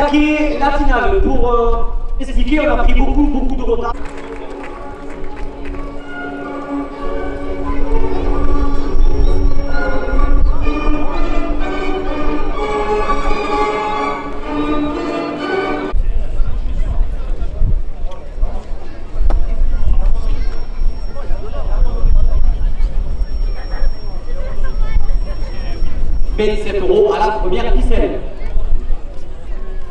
attaquer la finale. Pour expliquer, on a pris beaucoup de retard. €27 à la première ficelle.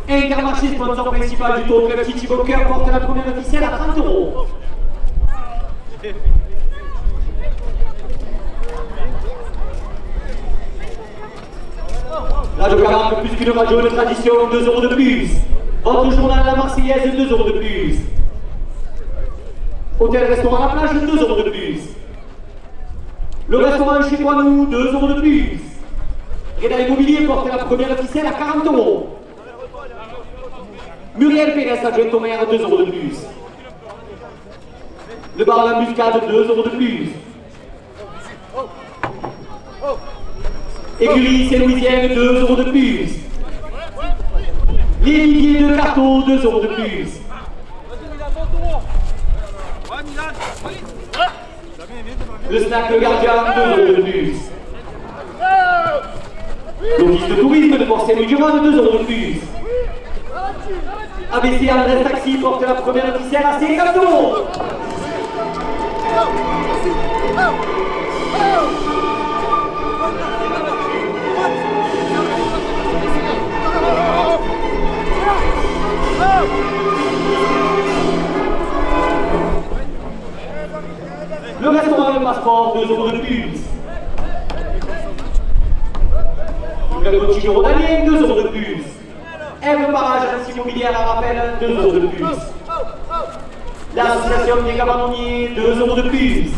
Intermarché, sponsor principal du tour, le petit Boker porte la première ficelle à €30. Radio 40, plus qu'une radio de tradition, €2 de plus. Votre journal La Marseillaise, €2 de plus. Hôtel-restaurant La Plage, €2 de plus. Le restaurant Chez Toi Nous, €2 de plus. Reda Immobilier porte la première ficelle à €40. Muriel Pérez, adjointe au maire, €2 de plus. Le bar La Muscade, €2 de plus. Écurie Saint-Louisienne, €2 de plus. Les Liviers de Carteau, €2 de plus. Le snack Le Gardien, €2 de plus. L'office de tourisme de Port-Saint-Louis-du-Rhône, €2 de plus. ABC Adresse Taxi porte la première ficelle à €50. Le restaurant Le Passeport, €2 de plus. Le petit Rodalien, €2 de plus. Eve Barrage, agence immobilière à rappel, €2 de plus. L'association des Cabanonniers, €2 de plus.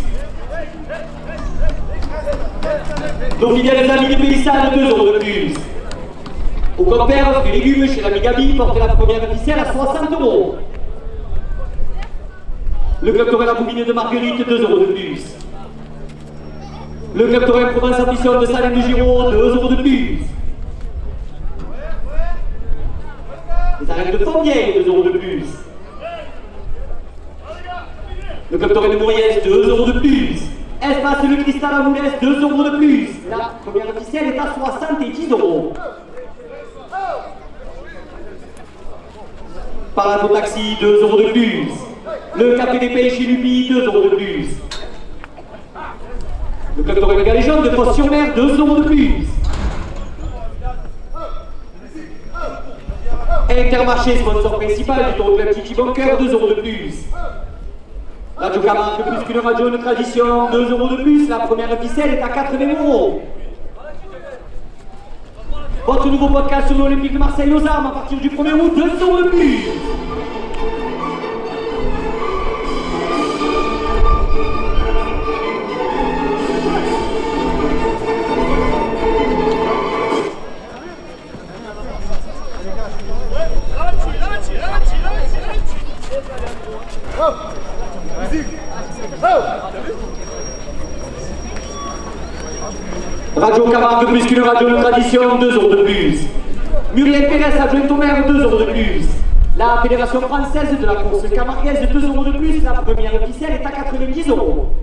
Nos fidèles amis des Paysannes, €2 de plus. Au compère, fruits et légumes chez l'ami Gabi porte la première ficelle à €60. Le club Torrent La Boubine de Marguerite, €2 de plus. Le club Torrent Provence Ambition de Salem de Giraud, €2 de plus. Les arènes de Fontvieille, €2 de plus. Le club Torrent de Mauriès, €2 de plus. Espace Le Cristal à Moulès, €2 de plus. La première ficelle est à €70. Parade au taxi, €2 de plus. Le café des Pays chez Lupi, €2 de plus. Le club Torrent Galéjon de Fos-sur-Mer, €2 de plus. Intermarché, sponsor principal du tour club Titi Bunker, €2 de plus. Radio 40, plus qu'une radio de tradition, €2 de plus. La première ficelle est à €80. Votre nouveau podcast sur l'Olympique de Marseille aux armes à partir du 1er août, €2 de plus. Radio Camargue, plus qu'une radio de tradition, €2 de plus. Muriel Pérez, adjointe au maire, €2 de plus. La Fédération française de la course camarguaise, €2 de plus. La première ficelle est à €90.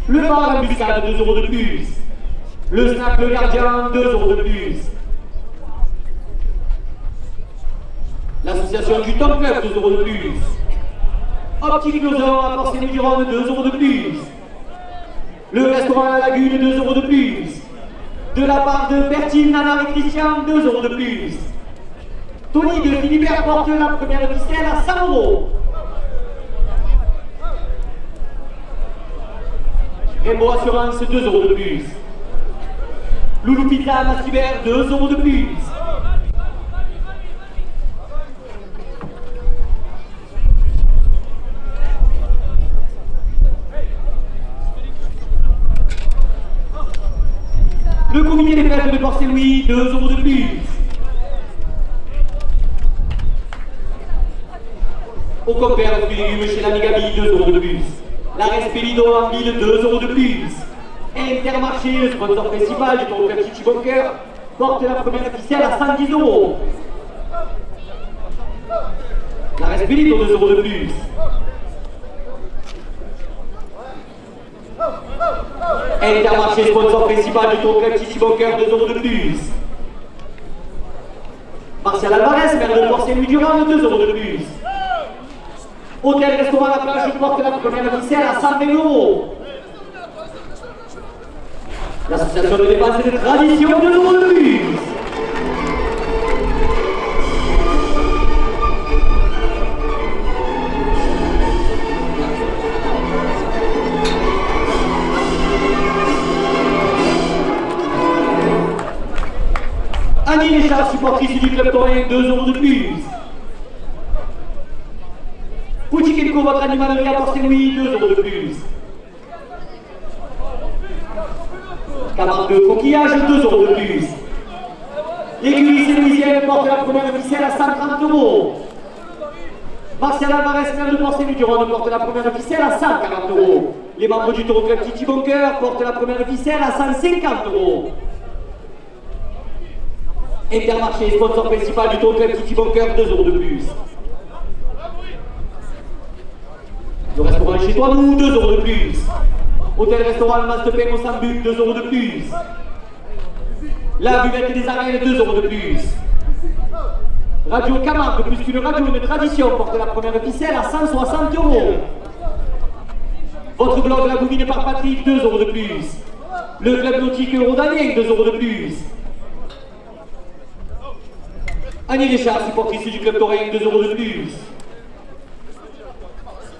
Le bar La Muscade, €2 de plus. Le snack Le Gardien, €2 de plus. L'association du Top Club, €2 de plus. Optique Dinosaure à Port-Saint-Louis-du-Rhône, €2 de plus. Le restaurant La Lagune, €2 de plus. De la part de Bertine, Nana et Christian, €2 de plus. Tony de Philibert porte la première ficelle à €100. Rainbow Assurance, €2 de plus. Loulou Pizza Massibert, €2 de plus. Le comité des fêtes de Port-Saint-Louis, €2 de plus. Au compère fruits et légumes chez l'ami Gabi, €2 de plus. La Respelido en ville, 2 € de plus. Intermarché, le sponsor principal du Tour Club City Bunker, porte la première ficelle à 110 €. La Respelido, 2 € de plus. Intermarché, sponsor principal du Tour Club City Bunker, 2 € de plus. Martial Alvarez, maire de Port-Saint-Louis-Durand, 2 € de plus. Hôtel Restaurant La Plage porte la première ficelle à 120 €. L'association de défense et de tradition, 2 € de plus. Annie Léchard, supportrice du club coréen, 2 € de plus. Pouchikenko, votre animalerie à Port-Saint-Louis, 2 € de plus. Camargue de coquillage, 2 € de plus. L'écurie Saint-Louisienne porte la première ficelle à 130 €. Martial Alvarez, maire de Port-Saint-Louis-Durand, porte la première ficelle à 140 €. Les membres du Tour Club City Bunker portent la première ficelle à 150 €. Intermarché, sponsor principal du Tour Club City Bunker, 2 € de plus. Le restaurant Chez Toi Nous, 2 € de plus. Hôtel-restaurant Mas de Pain au Sambuc, 2 € de plus. La buvette des arènes, 2 € de plus. Radio Camargue, plus qu'une radio de tradition, porte la première ficelle à 160 €. Votre blog La Bouvine par Patrick, 2 € de plus. Le club nautique Eurodanien, 2 € de plus. Annie Léchard, supportrice du club coréen, 2 € de plus.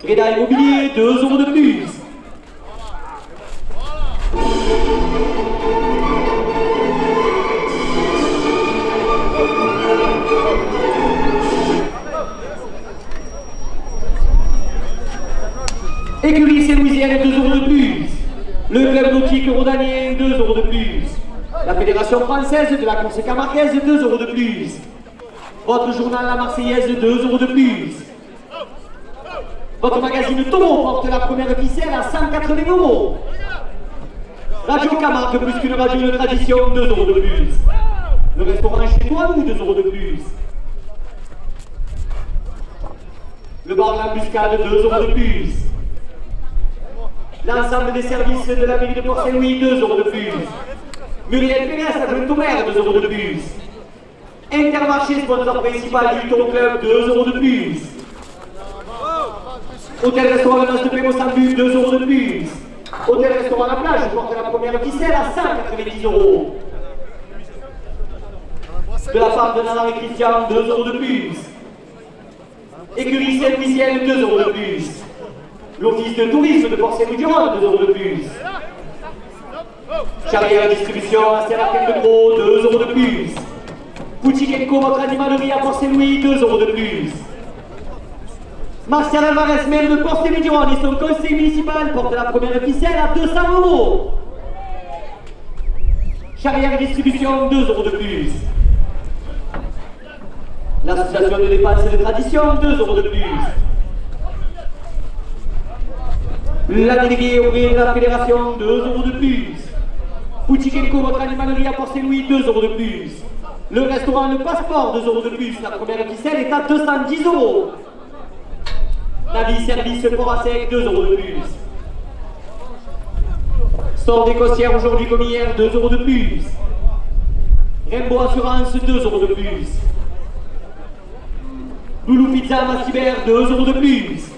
Reda Immobilier, 2 € de plus. Écurie Saint-Louisienne, 2 € de plus. Le club nautique Eurodanien, 2 € de plus. La Fédération française de la course camarguaise, 2 € de plus. Votre journal La Marseillaise, 2 € de plus. Votre magazine Tomo porte la première ficelle à 180 €. Radio Camargue, plus qu'une radio de tradition, 2 € de plus. Le restaurant Chez Toi Nous, 2 € de plus. Le bar L'Embuscade, 2 € de plus. L'ensemble des services de la ville de Port-Saint-Louis, 2 € de plus. Muriel Pérez, adjointe au maire, 2 € de plus. Intermarché, sponsor principal du Tour Club, 2 € de plus. Hôtel-restaurant de Mas de Pain au Sambuc, 2 € de plus. Hôtel-restaurant La Plage porte la première ficelle à 190 €. De la part de Nana et Christian, 2 € de plus. Écurie Saint-Louisienne, 2 € de plus. L'office de tourisme de Port-Saint-Louis-Durand, 2 € de plus. Charrière Distribution à Serra-Quel-de-Gros, 2 € de plus. Pouchikenko, votre animalerie à Port-Saint-Louis, 2 € de plus. Martial Alvarez, maire de Port-Saint-Louis-Durand et son conseil municipal porte la première ficelle à 200 €. Charrière Distribution, 2 € de plus. L'association de défense et de tradition, 2 € de plus. La déléguée ouvrière de la fédération, 2 € de plus. Pouchikenko, votre animalerie à Port-Saint-Louis, 2 € de plus. Le restaurant Le Passeport, 2 € de plus. La première ficelle est à 210 €. Navi Service Port à Sec, 2 € de plus. Store des Costières aujourd'hui comme hier, 2 € de plus. Rainbow Assurance, 2 € de plus. Loulou Pizza Massibert, 2 € de plus.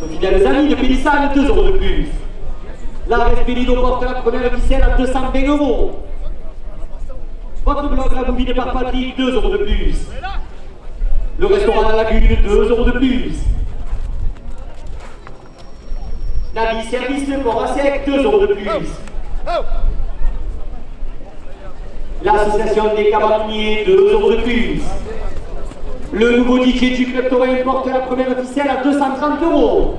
Nos fidèles amis de Pélissane, 2 € de plus. La Respelido porte la première ficelle à 220 €. Votre blog La Bouvine par Patrick, 2 € de plus. Le restaurant La Lagune, 2 € de plus. Navi Service Port à Sec, 2 € de plus. L'association des cabanniers, 2 € de plus. Le nouveau DJ du club coréen porte la première ficelle à 230 €.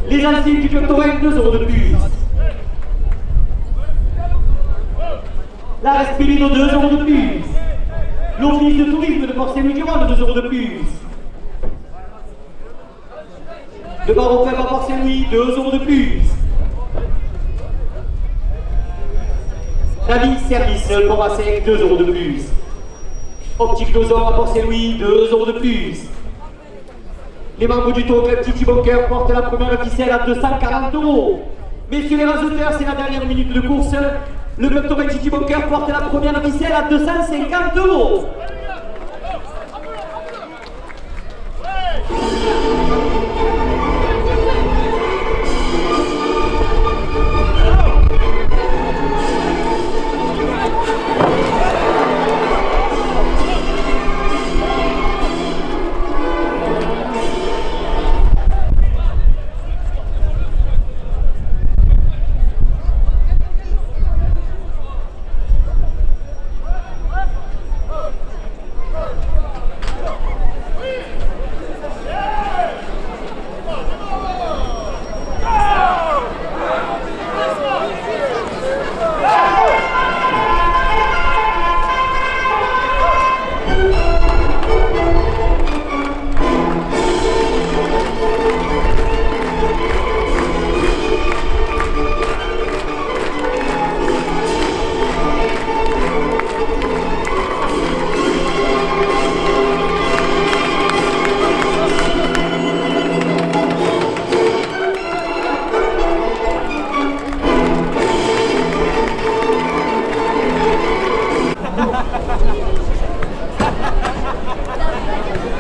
Les anciens du club coréen, 2 € de plus. La Respelido, 2 € de plus. L'office de tourisme de Port-Saint-Louis-Durand, 2 € de plus. Le baron faible à Port-Saint-Louis, 2 € de plus. David Service, le port à sec, 2 € de plus. Optique Dozor à Port-Saint-Louis, 2 € de plus. Les membres du Tour Club Titi Bunker portent la première ficelle à 240 €. Messieurs les raseteurs, c'est la dernière minute de course. Le club Tour Titi Bunker porte la première ficelle à 250 €.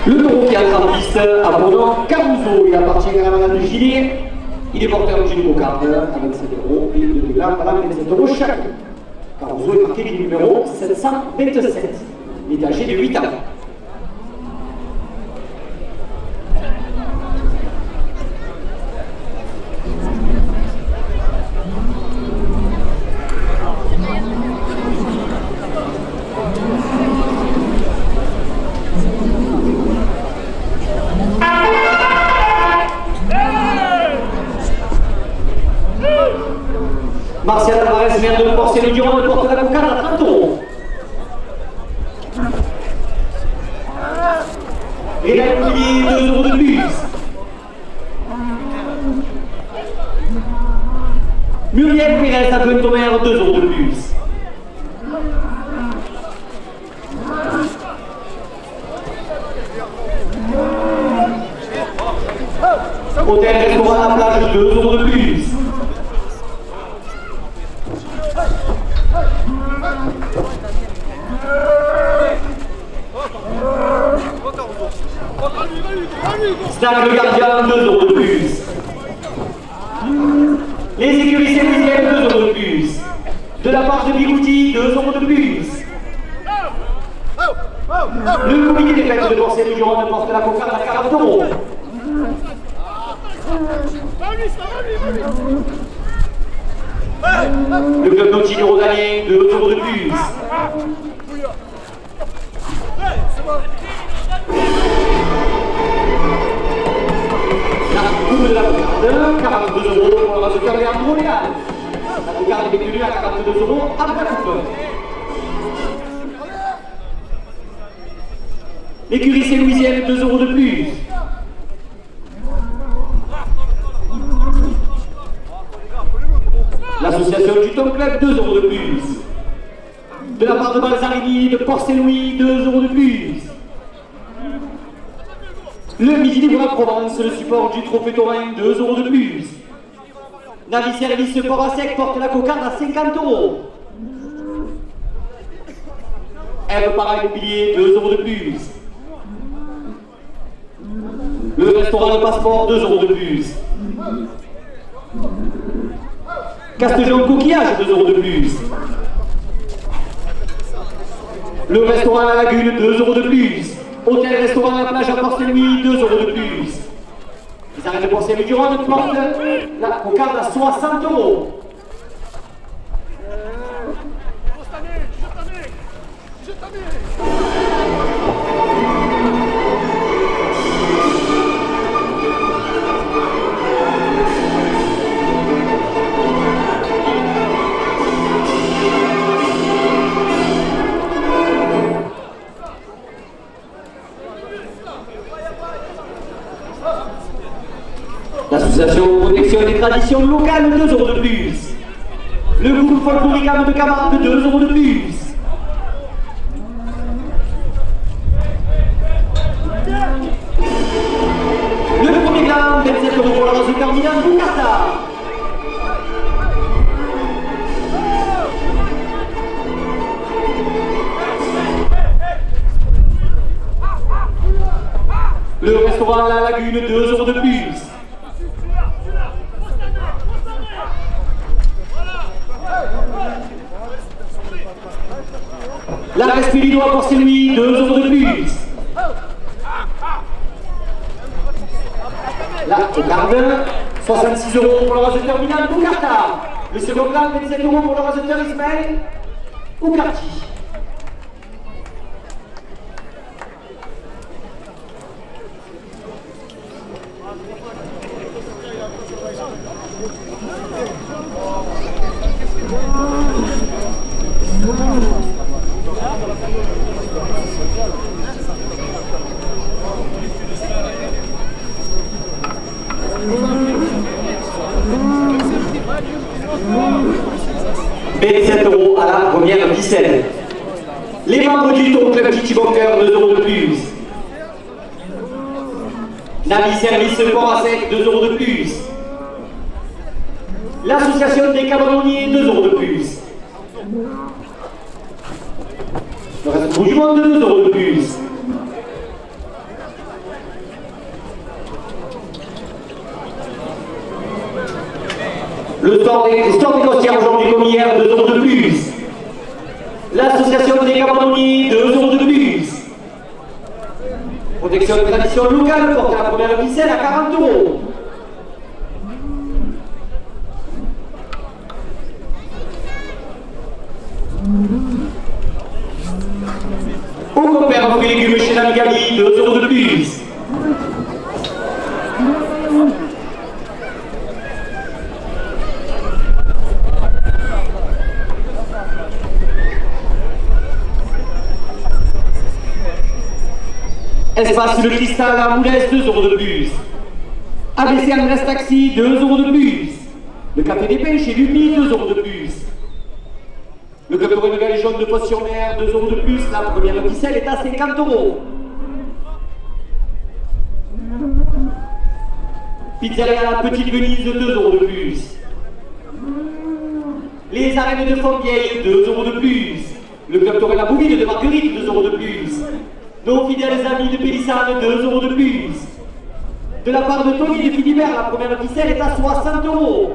Le taureau qui a en piste abondant Caruso, il appartient à la madame de Gilet. Il est porteur du numéro 42 avec 7 € et de là, madame 27 € chaque. Caruso est marqué du numéro 727. Il est âgé de 8 ans. Martial Alvarez, maire de Port-Saint-Louis-Durand, porte la cocarde à 30 €. Et la Moullier, 2 € de plus. Muriel Pérez à Pointe-Omer, 2 € de plus. Hôtel Restaurant à la plage, 2 € de plus. Stade le Gardien, 2 € de plus. Les écuries Saint-Louisiennes, 2 € de plus. De la part de Bigouti, 2 € de plus. Le comité des fêtes de Port-Saint-Louis-Durand porte la cocarde à 40 €. Le club nautique rhodanien, 2 € de plus. La coupe de la cocarde, 42 € pour le raseteur Léandro Léal. La cocarde est détenue à 42 € avec la coupe. L'écurie Saint-Louisienne, 2 € de plus. L'association du Tom Club, 2 € de plus. De la part de Balzarini, de Port-Saint-Louis, 2 € de plus. Le Midi Libre à Provence, le support du Trophée Taurin, 2 € de plus. Navi Service Port à Sec porte la cocarde à 50 €. Eve Para Immobilier, 2 € de plus. Le restaurant Le Passeport, 2 € de plus. Castellon Coquillage, 2 € de plus. Le restaurant La Lagune, 2 € de plus. Hôtel Restaurant La Plage à Port-Saint-Louis, 2 € de plus. Les arrêts de Port-Saint-Louis-Durand portent la cocarde à 60 €. L'association Protection des traditions locales, 2 euros de plus. Le groupe folkloricam de Camargue, 2 euros de plus. Le premier gain, 27 euros pour la rose terminale Boucarta. Le restaurant La Lagune, 2 euros de plus. La Respirinois pour Saint-Louis, 2 euros de plus. La Gardin, 66 euros pour le rose terminal Boucarta. Le second plan, 27 euros pour le rose Ismaël Oukarti. Et 7 euros à la première ficelle. Les membres du Tour Club Titi Bunker, 2 euros de plus. Navi Service Port à Sec, 2 euros de plus. L'association des cabanonniers, 2 euros de plus. Le reste du monde, 2 euros de plus. Le store des costières aujourd'hui comme hier, 2 euros de plus. L'association des cabanonniers, 2 euros de plus. Protection de tradition locale, porte à la première ficelle à 40 euros. Au compère fruits et légumes chez l'Amigali, 2 euros de plus. Espace Le Cristal à Moulès, 2 euros de plus. ABC Andrés Taxi, 2 euros de plus. Le Café des Pêches chez Lupi, 2 euros de plus. Le Club de Galéjon de Poste-sur-Mer, 2 euros de plus. La première ficelle est à 50 euros. Pizzeria La Petite Venise, 2 euros de plus. Les arènes de Fontvieille, 2 euros de plus. Le Club Torre La Bouville de Marguerite, 2 euros de plus. Nos fidèles amis de Pélissane, 2 euros de plus. De la part de Tony de Philibert, la première ficelle est à 60 euros.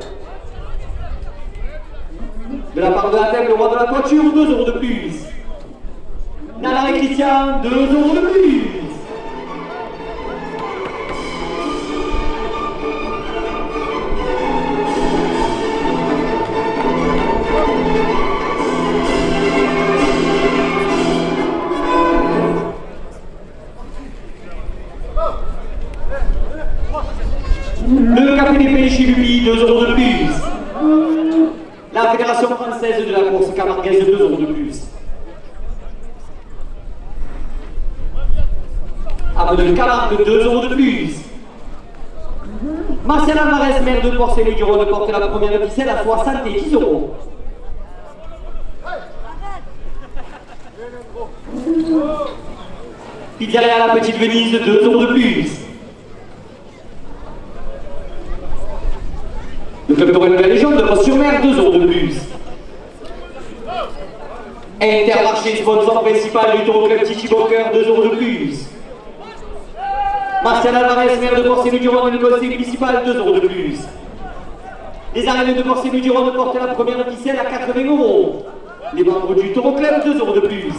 De la part de la table, le roi de la toiture, 2 euros de plus. Nana et Christian, 2 euros de plus. Le Café des Pays chez Lupi, 2 euros de plus. La Fédération française de la course camarguaise, 2 euros de plus. Arbre de Camargue, 2 euros de plus. Marcel Alvarez, maire de Port-Saint-Louis-du-Rhône, porte la première ficelle à 70 euros. Pizzeria La Petite Venise, 2 euros de plus. Le Club de Galéjon de Poste-sur-Mer, 2 euros de plus. Intermarché, sponsor principal du Tour Club Titi Bunker, 2 euros de plus. Martial Alvarez, maire de Port-Saint-Louis-du-Rhône, le conseil municipal, 2 euros de plus. Les arènes de Port-Saint-Louis-du-Rhône portent la première ficelle à 80 euros. Les membres du Tour Club, 2 euros de plus.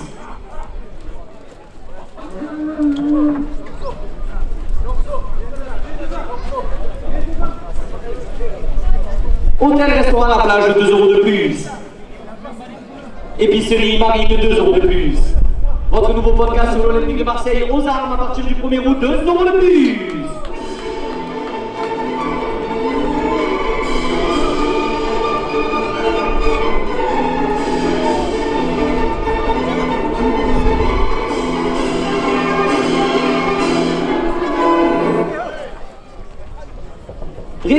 Hôtel-restaurant à la plage, 2 euros de plus. Épicerie Marine, 2 euros de plus. Votre nouveau podcast sur l'Olympique de Marseille aux armes à partir du 1er août, 2 euros de plus.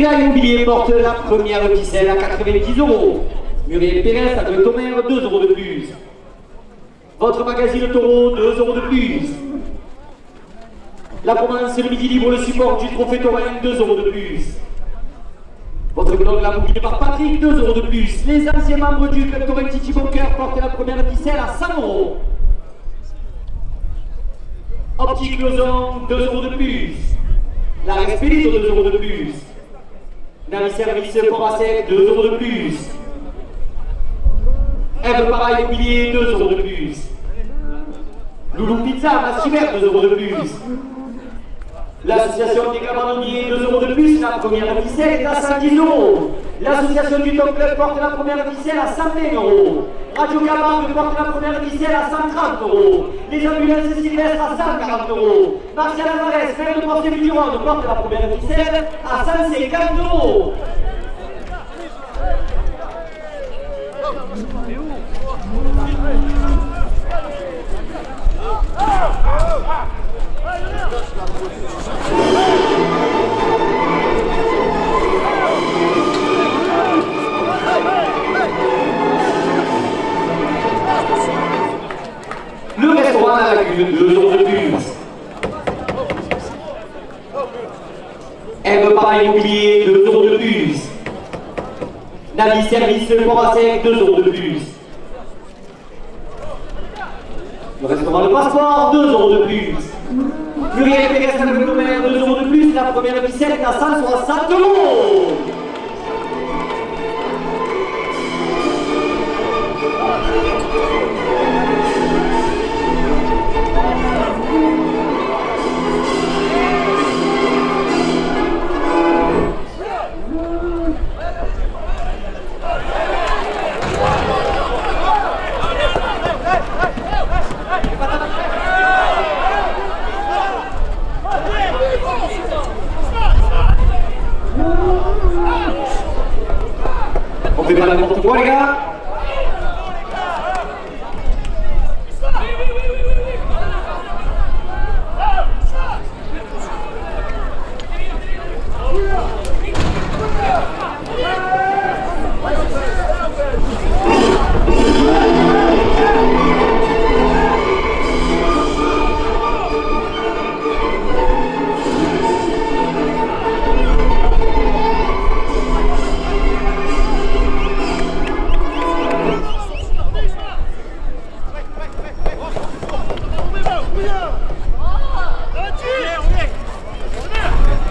Vega Immobilier porte la première ficelle à 90 €. Muriel Pérez à Tomer, 2 € de plus. Votre magazine Taureau, 2 € de plus. La province le Midi Libre, le support du trophée taurin, 2 € de plus. Votre blog la bouclée par Patrick, 2 € de plus. Les anciens membres du club taurin Titi Boncoeur portent la première ficelle à 100 €. Optique Lozon, 2 € de plus. La Respelito, 2 € de plus. Navi Service Porasec, 2 € de plus. Eve Para Immobilier, 2 € de plus. Loulou Pizza, Massiver, 2 € de plus. L'association des Cabandonniers, 2 € de plus. La première ficelle est à 110 €. L'association du Top Club porte la première ficelle à 120 €. Radio Camargue porte la première ficelle à 130 €. Les ambulances Sylvestre à 140 €. Martial Alvarez, maire de Porte-du-Rhône, porte la première ficelle à 150 €. Le restaurant à la lagune, 2 € de plus. Eve Para Immobilier, 2 € de plus. Navi Service Porasec, 2 € de plus. Le restaurant Le Passeport, 2 € de plus. Muriel Pérez à Tomer, 2 € de plus. La première ficelle est à 160 €. On fait pas n'importe quoi, les gars.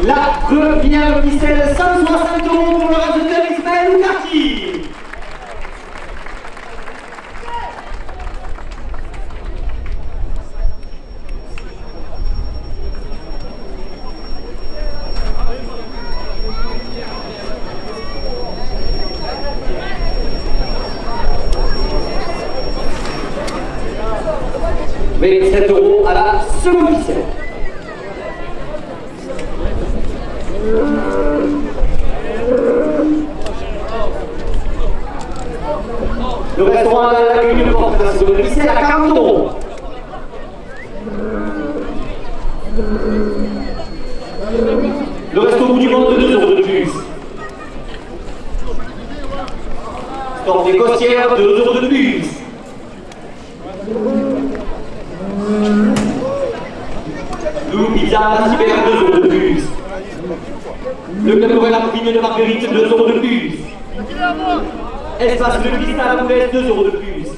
La première ficelle, 160 € pour le rajouteur Ismaël Oukarki. Mais 7 € à la seconde ficelle. Le restaurant à la lagune porte la seconde ficelle à 40 €. Le resto au bout du monde, 2 € de plus. Store des Costières, 2 € de plus. Loulou Pizza, Massiver, 2 € de plus. Le club Noël à Vigne de Marguerite, 2 € de plus. Espace de Cristal à Moulès, 2 € de plus.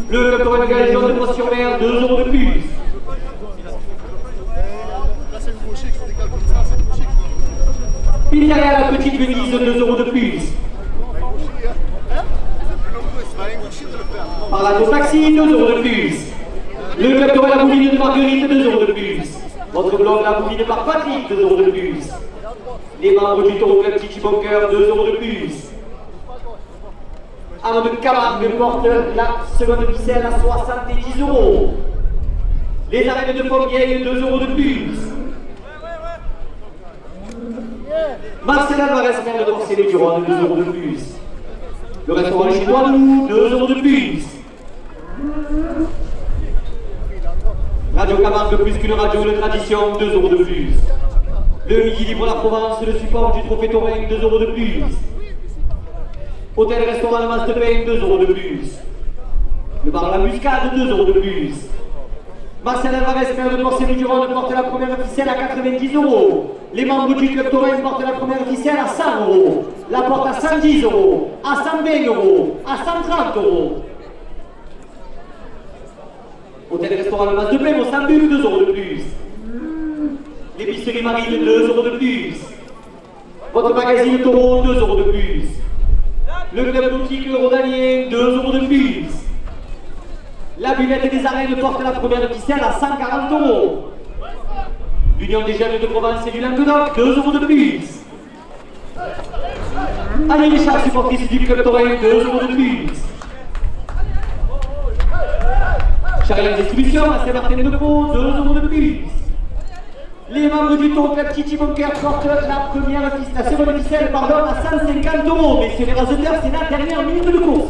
Le club Noël de Galégion de Poste-sur-Mer, 2 € de plus. Pizzeria à la Petite Venise, 2 € de plus. Parlato Taxi, 2 € de plus. Le club Noël à Bouline de Marguerite, 2 € de plus. Votre blog la bouline par Patrick, 2 € de plus. Les membres du Taureau Club Titi Boncoeur, 2 € de plus. Arnaud de Camargue porte la seconde ficelle à 70 €. Les arènes de Fontvieille, 2 € de plus. Marcel Alvarez, maire de Porcel-et-du-Rhône, 2 € de plus. Le restaurant chez Douanou, 2 € de plus. Radio Camargue, plus qu'une radio de tradition, 2 € de plus. Le Midi Libre La Provence, le support du trophée Taurin, 2 € de plus. Hôtel-restaurant La Masse de Pain, 2 € de plus. Le bar La Muscade, 2 € de plus. Marcel Alvarez, maire de Port-Saint-Louis-du-Rhône, porte la première officielle à 90 €. Les membres du club Taurin portent la première officielle à 100 €. La porte à 110 €, à 120 €, à 130 €. Hôtel-restaurant La Masse de Pain, au Sambuc, 2 € de plus. L'épicerie Marine, 2 € de plus. Votre magazine Taureau, 2 € de plus. Le club nautique Rodalien, 2 € de plus. La buvette des arènes porte la première officielle à 140 €. L'Union des jeunes de Provence et du Languedoc, 2 € de plus. Allez les chars supportrices du club Taurin, 2 € de plus. Charrière Distribution à Saint-Martin-de-Pau, 2 € de plus. Les membres du Tour Club Titi Bunker portent la seconde officielle à 150 €. Messieurs les raseteurs, c'est la dernière minute de course.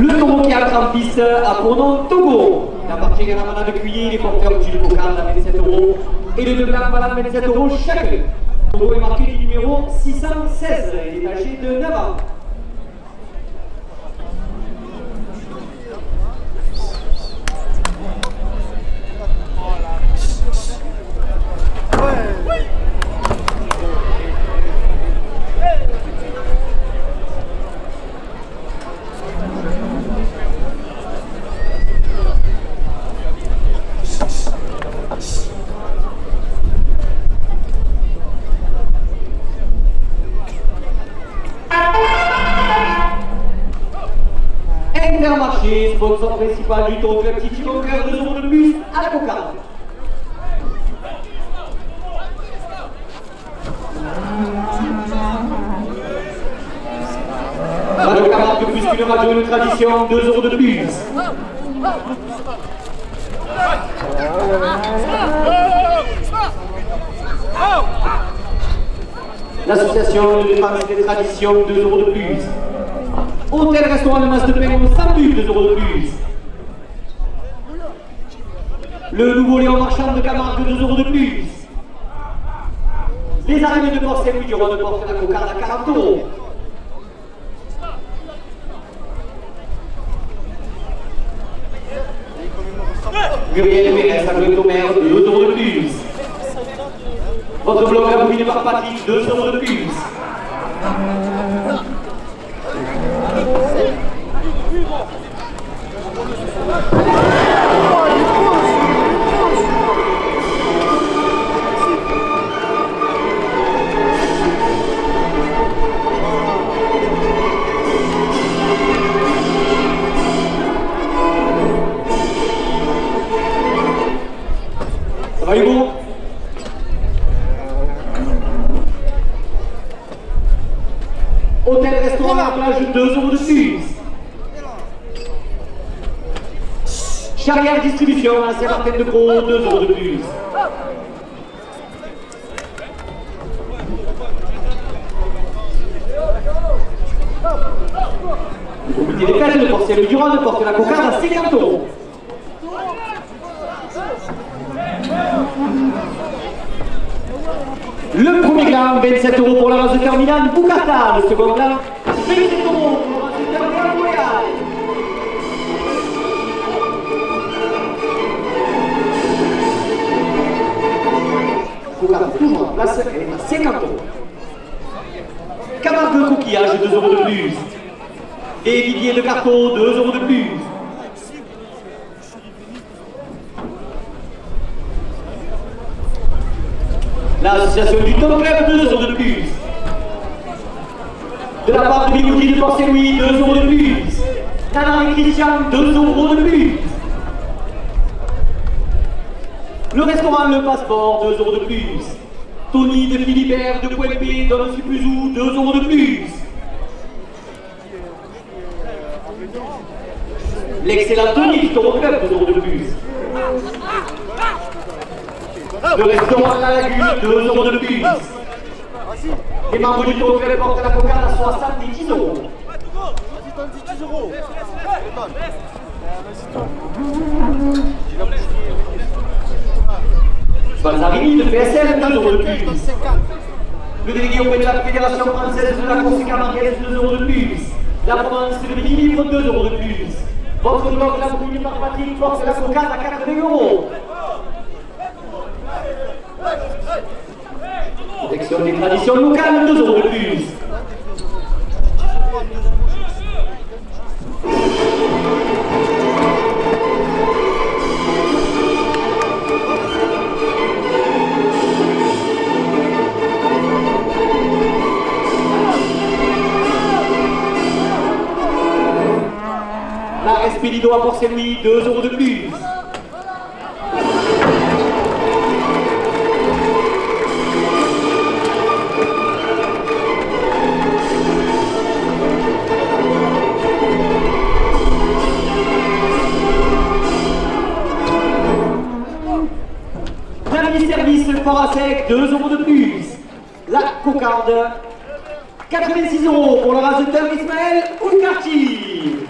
Le taureau qui entre en piste a pour nom Togo. Il appartient également à de cuillers, les porteurs du Cocan à 27 € et le de blanc à 27 € chacun. Togo est marqué du numéro 616, il est âgé de 9 ans. Intermarché, sponsor principal du Tour Club Titi Bunker, 2 € de plus à la cocarde. Radio Camargue, plus qu'une radio de tradition, 2 € de plus. L'association de défense des traditions, 2 € de plus. Hôtel-restaurant La Masse de Pain au Sambuc, 2 € de plus. Le nouveau Léon Marchand de Camargue, 2 € de plus. Les arènes de Port-Saint-Louis-du-Rhône portent la cocarde à 40 €. Muriel Pérez à Grentomère, 2 € de plus. Votre bloc abonné par Patrick, 2 € de plus. Ça va Hugo? Hôtel-restaurant à la plage, 2 € de plus. Charrière Distribution à Saint-Martin-de-Pau, 2 € de plus. Le comité des fêtes de Port-Saint-Louis-du-Rhône porte la cocarde à 50 €. Le premier gland, 27 € pour la race de terminale Bukata. Le second gland, 27 € pour la race de terminale Montréal. Bukata toujours en place, elle est à 50 €. coquillage, 2 € de plus. Des viviers de carton, 2 € de plus. L'association du Top Club, 2 € de plus. De la part de Bigoudi de Port-Saint-Louis, 2 € de plus. Nana et Christian, 2 € de plus. Le restaurant Le Passeport, 2 € de plus. Tony de Philibert de Poelpé, Don Supuzou, 2 € de plus. L'excellent Tony du Toro Club, 2 € de plus. Le restaurant La Lagune, 2 € de plus. Les membres du Toro Club portent la cocarde à 70 €. Balzarini de PSL, 2 € de plus. Le délégué auprès de la Fédération française de la course camarguaise, 2 € de plus. La province de Livre, 2 € de plus. Votre bloc, la brune par Patrick, porte la cocarde à 80 €. Protection des traditions locales, 2 € de plus. La Respedido à Port-Saint-Louis, 2 € de plus. Service fort à sec, 2 € de plus. La cocarde, 86 € pour le raseteur Ismaël Oukarti.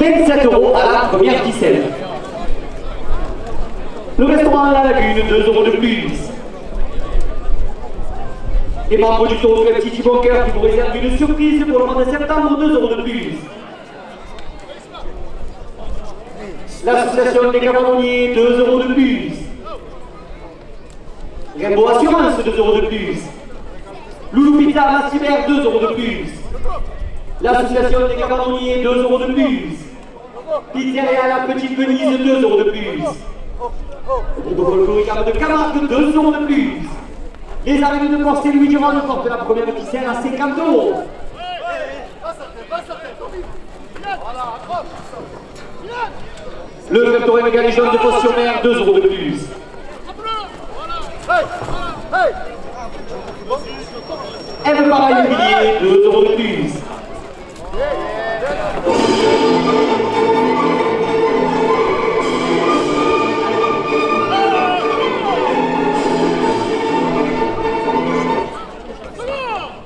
€27 à la première ficelle. Le restaurant La Lagune, 2 € de plus. Les membres du Toro Club Titi Boncoeur qui vous réservent une surprise pour le mois de septembre, 2 € de plus. L'association des Camerouniers, 2 € de plus. Rainbow Assurance, 2 € de plus. Loulou Pizza Massibert, 2 € de plus. L'association des Camerouniers, 2 € de plus. Pizzeria La Petite Venise, 2 € de plus. Le groupe folklorique de Camargue, 2 € de plus. Les arènes de Port-Saint-Louis Durand portent la première ficelle à 50 €. Le club Toré Mégalégion de Post-sur-Mer, 2 € de plus. Eve Para Immobilier, 2 € de plus.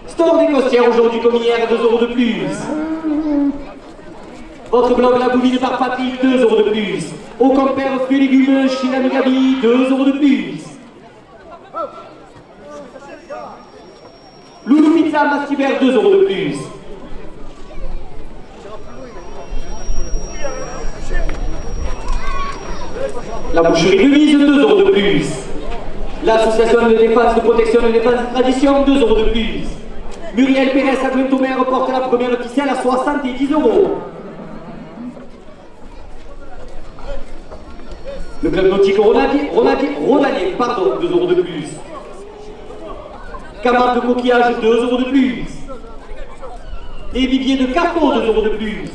Store des Costières aujourd'hui comme hier, 2 € de plus. Votre blog La Bouvine par Patrick, 2 € de plus. Au compère fruits et légumes chez la Gabi, 2 € de plus. Loulou Pizza Mastibert, 2 € de plus. La boucherie de Mise, 2 € de plus. L'association de défense, de protection de défense de tradition, 2 € de plus. Muriel Pérez à Glentomer porte la première ficelle à 70 €. Le club nautique Rodanier, pardon, 2 € de plus. Camargue de coquillage, 2 € de plus. Les viviers de carton, 2 € de plus.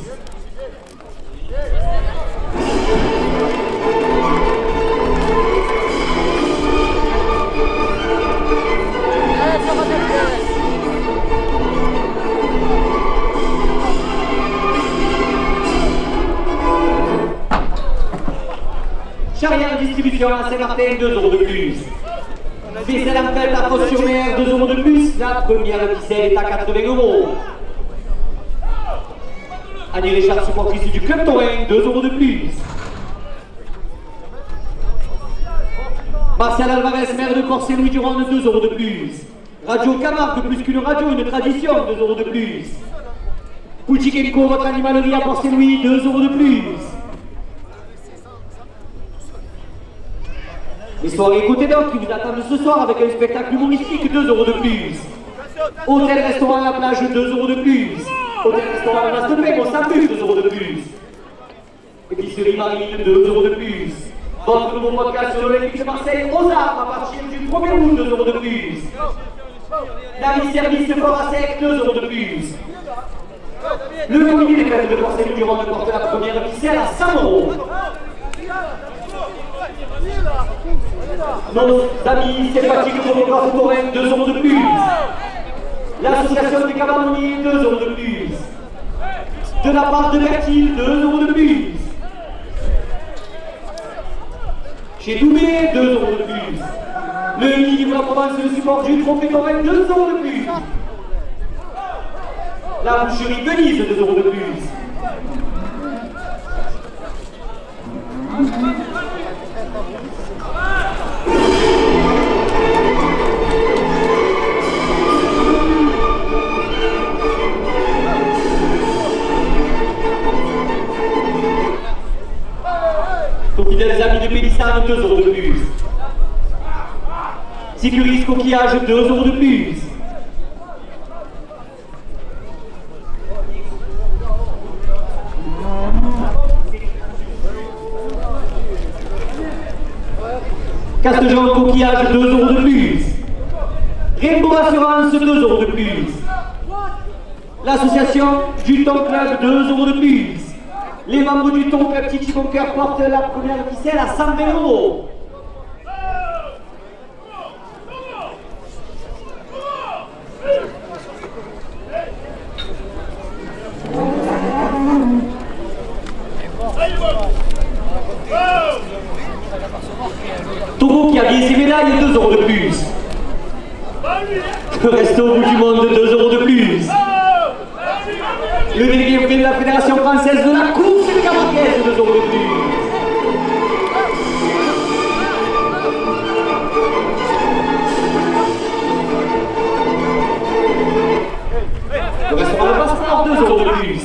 Charrière distribution à Saint-Martin, 2 € de plus. Vaisselle en fête à Fos-sur-Mer, 2 € de plus. La première ficelle est à 80 €. Annie Richard, supportrice du Club Taurin, 2 € de plus. Martial Alvarez, maire de Corset-Louis Durand, 2 € de plus. Radio Camargue, plus qu'une radio, une tradition, 2 € de plus. Pouchikenko, votre animalerie à Corset-Louis, 2 € de plus. Les soirées Côté d'Or qui vous attendent ce soir avec un spectacle humoristique, 2 € de plus. Hôtel-restaurant à la plage, 2 € de plus. Hôtel-restaurant à Mastepec, on s'amuse, 2 € de plus. Épicerie Marine, 2 € de plus. Votre nouveau podcast sur l'Olympique de Marseille, aux armes à partir du 1er août, 2 € de plus. David Service Fort à Sec, 2 € de plus. Le comité des fêtes de Corset Durand porte la première ficelle à 100 €. Nos amis sympathiques photographes Taurin, 2 € de plus. L'association des Cabanoniers, 2 € de plus. De la part de Bertil, 2 € de plus. Chez Doubé, 2 € de plus. Le Midi de la Provence, le support du Trophée Taurin, 2 € de plus. La boucherie Venise, 2 € de plus. Aux fidèles amis de Pélissane, 2 € de plus. Sécuris Coquillage, 2 € de plus. Castejean Coquillage, 2 € de plus. Rainbow Assurance, 2 € de plus. L'association du Ton Club, 2 € de plus. Les membres du Ton Club Titi Boncoeur portent la première ficelle à 120 €. Togo qui a gagné ses médailles, 2 € de plus. Le resto au bout du monde, 2 € de plus. Le délégué auprès de la Fédération française de la course et de camarguaise, 2 € de plus. Le restaurant Le Passeport, 2 € de plus.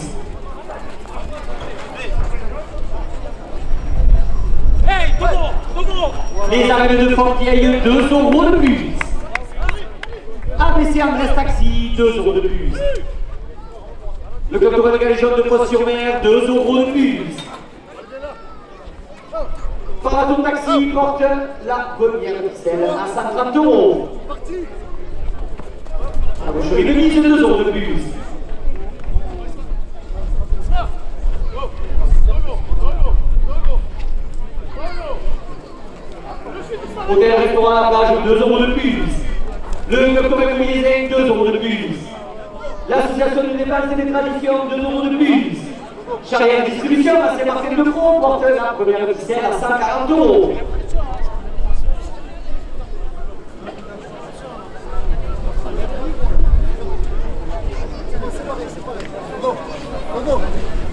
Les arènes de Fort-Vieille, 2 € de plus. ABC Andrés Taxi, 2 € de plus. Le club de Galéjon de Fos-sur-Mer, 2 € de plus. Paraton Taxi porte la première ficelle à 130 €. La boucherie de Nice, 2 € de plus. Hôtel-restaurant à la plage, 2 € de plus. Le club de Milizin, 2 € de plus. L'association de défense et des traditions, 2 € de plus. Charrière Distribution à Saint-Martin-de-Croix porte la première ficelle à 140 €.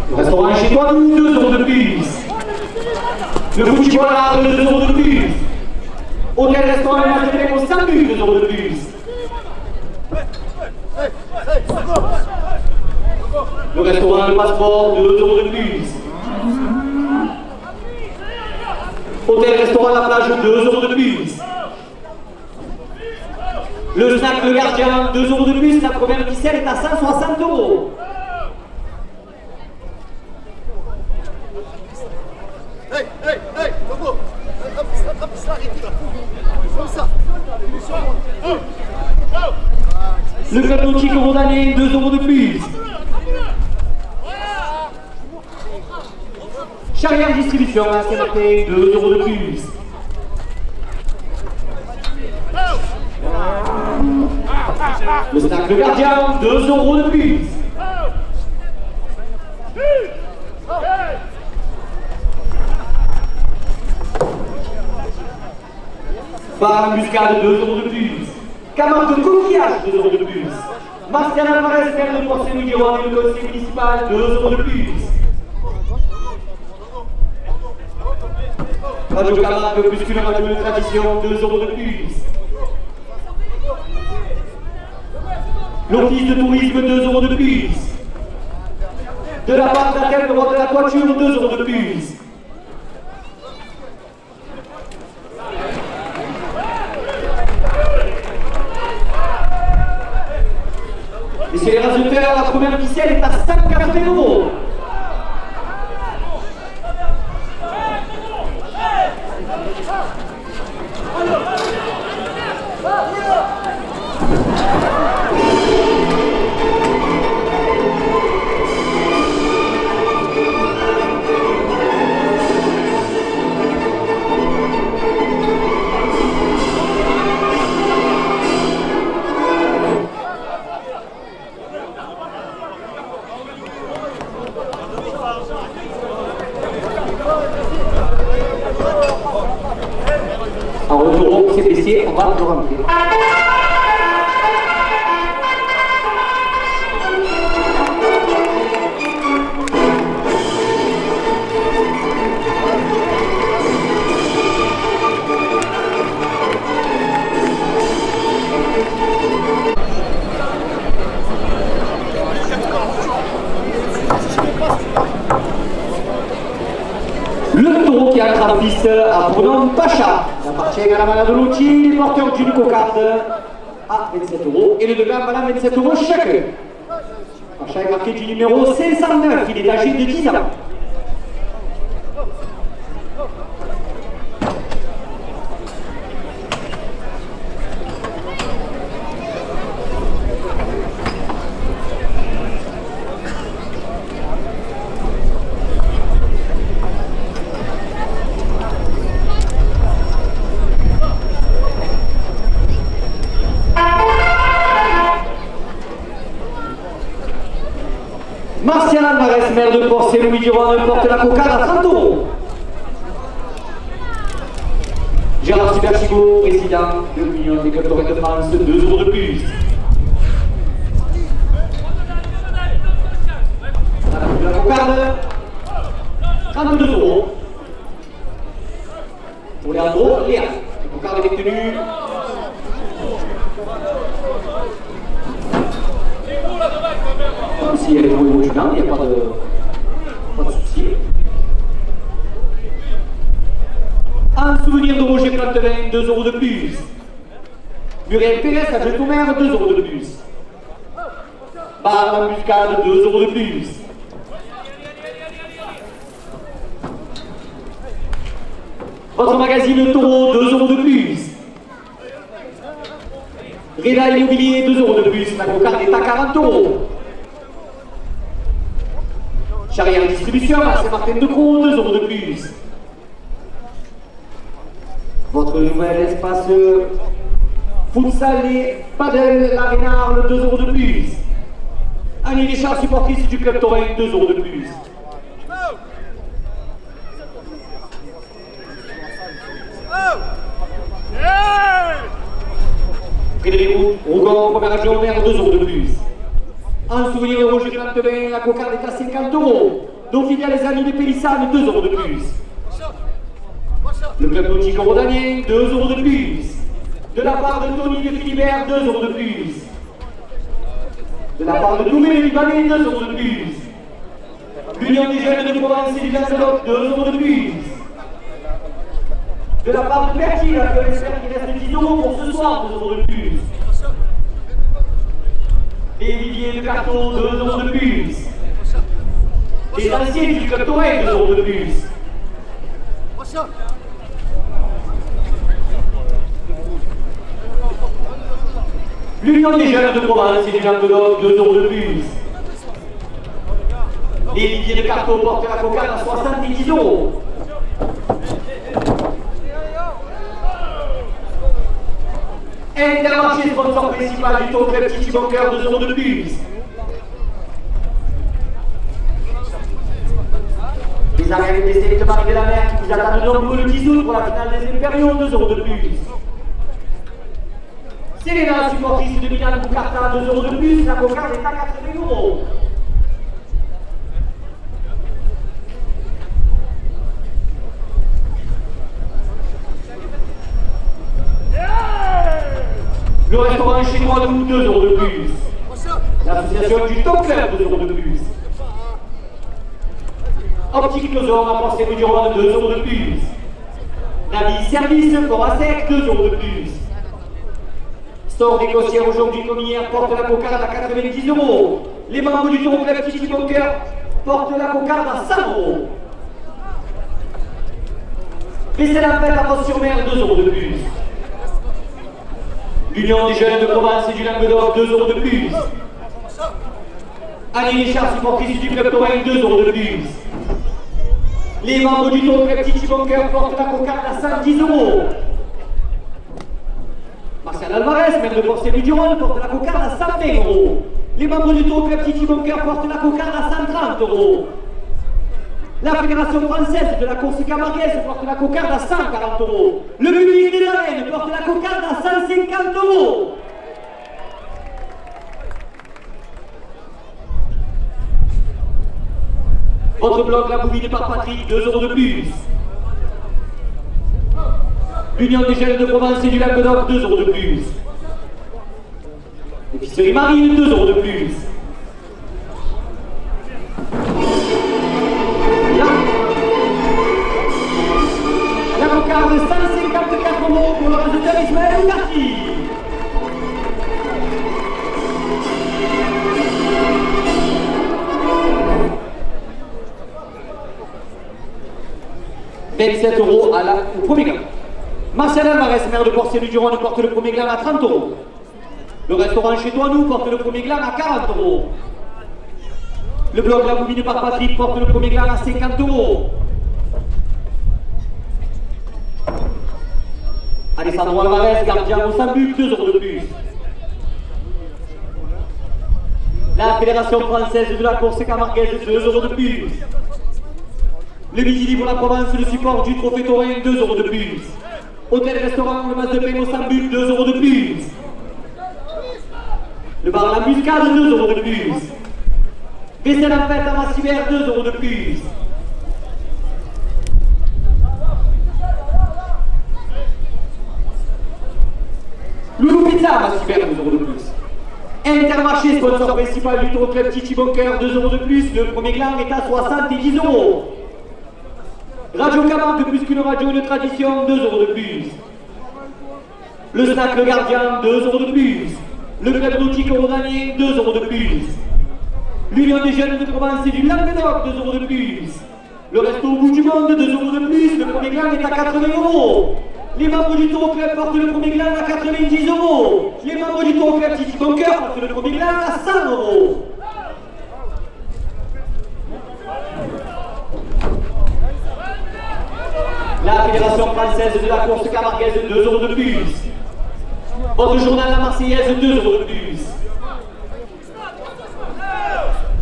Le restaurant chez toi, 2 € de plus. Le football à 2 € de plus. Hôtel-restaurant et Mastepec au SAMU, 2 € de plus. Le restaurant Le Passeport, 2 € de plus. Hôtel-restaurant La Plage, 2 € de plus. Le snack Le Gardien, 2 € de plus. La première ficelle est à 160 €. Le club nautique Rodanais, 2 € de plus. Charrière Distribution à Saint-Martin, 2 € de plus. Le snack Le Gardien, 2 € de plus. Bar Muscade, 2 € de plus. Camargue de Coquillage, 2 € de plus. Martial Alvarez, maire de Port-Saint-Louis-du-Rhône et le conseil municipal, 2 euros de plus. Radio Camargue, plus qu'une radio de tradition, 2 euros de plus. L'Office de tourisme, 2 euros de plus. De la part d'Athènes, droit de la toiture, 2 euros de plus. Messieurs les résultats, la première officielle est à 5,80 €. En retour au CPC, on va le remplir. Le taureau qui a la piste à pronom Pacha. Il appartient à la Malade Lucci, les porteurs d'une cocarde à 27 € et le deuxième à 27 € chacun. Pacha est marqué du numéro 509, il est âgé de 10 ans. Martial Alvarez, maire de Port-Saint-Louis-du-Rhône, porte la cocarde à 30 €. Gérard Superchigo, président de l'Union des clubs de France, 2 € de plus. La cocarde, 32 €. Pour Léandro, Léa. La cocarde est détenue. Comme si elle est au niveau du bain, il n'y a pas de souci. En souvenir de Roger Plantevin, 2 € de plus. Muriel Pérez, à Jetomère, 2 € de plus. Bar l'embuscade, 2 € de plus. Votre magazine Taureau, 2 € de plus. Réda Immobilier, 2 € de plus. La cocarde est à 40 €. Charrière Distribution à Saint-Martin-de-Croix, 2 € de plus. Votre nouvel espace futsal et padel, la Rénarle, 2 € de plus. Annie Richard, supportrice du club taurin, 2 € de plus. Frédéric Rougon, premier adjoint au maire, 2 € de plus. En souvenir de Roger Plantevin, la cocarde est à 50 €. Donc il y a les amis des Pélissanes, 2 € de plus. Le club nautique rhodanien, 2 € de plus. De la part de Tony de Philibert, 2 € de plus. De la part de Doumé Libanais, 2 € de plus. L'Union des jeunes de Provence et du Lanzarote, 2 € de plus. De la part de Bertil, que j'espère qu'il reste 10 € pour ce soir, 2 € de plus. Et Olivier de Carton, 2 € de plus. Les anciens du club taurin, 2 € de plus. L'Union des jeunes de Provence et du Languedoc, 2 € de plus. Et Olivier de Carton porte la cocarde à 70 €. Intermarché, sponsor principal du Tour Club Titi Bunker, 2 € de plus. Les arrivées des sélections Marie de la Mer qui vous attendent nombreux le 10 août pour la finale des Impériaux, 2 € de plus. Selena, supportrice de Milan Boucarta, 2 € de plus. La cocarde est à 80 €. Le restaurant chez moi, nous, 2 € de plus. L'association du Top Club, 2 € de plus. Optique Closon, à penser du Durand, 2 € de plus. La vie service, Corasec, 2 € de plus. Store négociaire aujourd'hui comme hier, porte la cocarde à 90 €. Les membres du Tour Club Petit Bunker portent la cocarde à 100 €. Et c'est la fête à Vos-sur-Mer, 2 € de plus. L'Union des jeunes de province et du Languedoc, 2 € de plus. Annie Richard, supportrice du club Taurin, 2 € de plus. Les membres du Tour Club Petit Bunker portent la cocarde à 110 €. Martial Alvarez, maire de Port-Saint-Louis-du-Rhône, porte la cocarde à 120 €. Les membres du Tour Club Petit Bunker portent la cocarde à 130 €. La Fédération française de la course camarguaise porte la cocarde à 140 €. Le public des arènes porte la cocarde à 150 €. Votre bloc, la Bouvine par Patrick, 2 € de plus. L'Union des jeunes de Provence et du Languedoc, 2 € de plus. L'épicerie Marine, 2 € de plus. La cocarde, 154 € pour le résultat Ismaël Ougarty. « 27 € au premier glam. Martial Alvarez, maire de Port-Saint-Louis-du-Rhône, porte le premier glam à 30 €. Le restaurant chez toi, nous, porte le premier glam à 40 €. Le bloc La Bouvine par Patrick porte le premier glam à 50 €. Alessandro Alvarez, gardien au Sambuc, 2 € de plus. La Fédération française de la course camarguaise, 2 € de plus. Le Midi pour la Provence, le support du Trophée Taurin, 2 € de plus. Hôtel-restaurant, le Mas de Pain au Sambuc, 2 € de plus. Le bar La Muscade, 2 € de plus. Vaisselle en fête à Massivert, 2 € de plus. Loulou Pizza à Massivert, 2 € de plus. Intermarché, sponsor principal du Tour Club Petit Bunker, 2 € de plus. Le premier gland est à 70 €. Radio Camargue, plus qu'une radio de tradition, 2 € de plus. Le snack Le Gardien, 2 € de plus. Le club nautique Rodanien, 2 € de plus. L'Union des jeunes de Provence et du Languedoc, 2 € de plus. Le resto au bout du monde, 2 € de plus. Le premier gland est à 80 €. Les membres du Tour Club portent le premier gland à 90 €. Les membres du Tour Club Petit Bunker portent le premier gland à 100 €. La Fédération française de la course camarguaise, 2 € de plus. Votre journal La Marseillaise, 2 € de plus.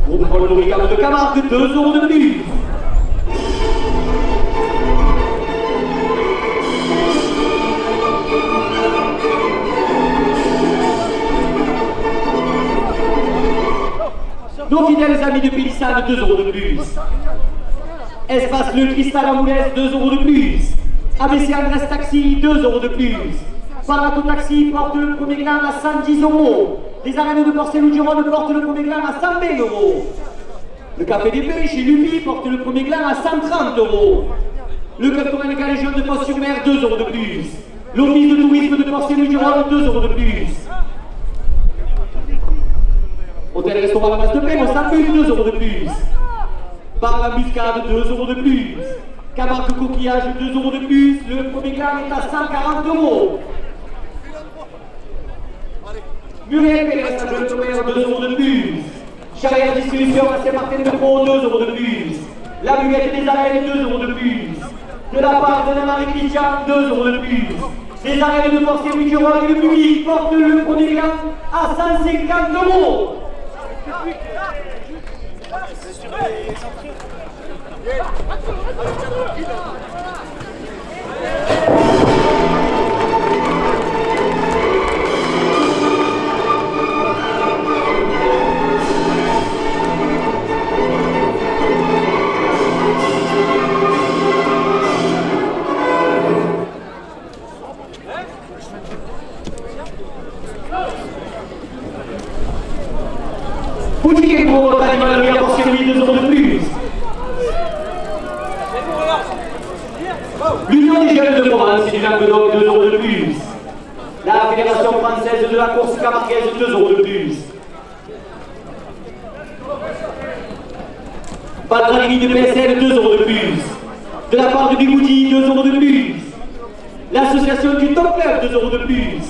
Groupe Paul Ricard de Camargue, 2 € de plus. Nos fidèles amis de Pélissade, 2 € de plus. Espace Le Cristal à Moulès, 2 € de plus. ABC Andrés Taxi, 2 € de plus. Parato Taxi porte le premier gland à 110 €. Les arènes de Port-Saint-Louis-du-Rhône portent le premier gland à 120 €. Le Café des Pêches chez Lupi porte le premier gland à 130 €. Le Club Taurin Galégion de Port-sur-Mer, 2 € de plus. L'Office de tourisme de Port-Saint-Louis-du-Rhône, 2 € de plus. Hôtel-restaurant La Mas de Pain au Sambuc, 2 € de plus. Par la Muscade, 2 € de plus. Camargue Coquillage, 2 € de plus. Le premier gland est à 140 €. Muriel Pérez à Jeune-Taurin, 2 € de plus. Charrière Distribution à Saint-Martin-de-Métro, 2 € de plus. La Muette des Arènes, 2 € de plus. De la part de Marie Christian, 2 € de plus. Les arènes de Port-Saint-Louis-du-Rhône et le public portent le premier gland à 150 €. Boutique pour votre animalerie à porcellerie 2 € de plus. L'Union des jeunes de Provence et du Languedoc 2 € de plus. La Fédération française de la course camarguaise 2 € de plus. Patronnerie de PSL 2 € de plus. De la part de Bigoudi 2 € de plus. L'association du Top Club 2 € de plus.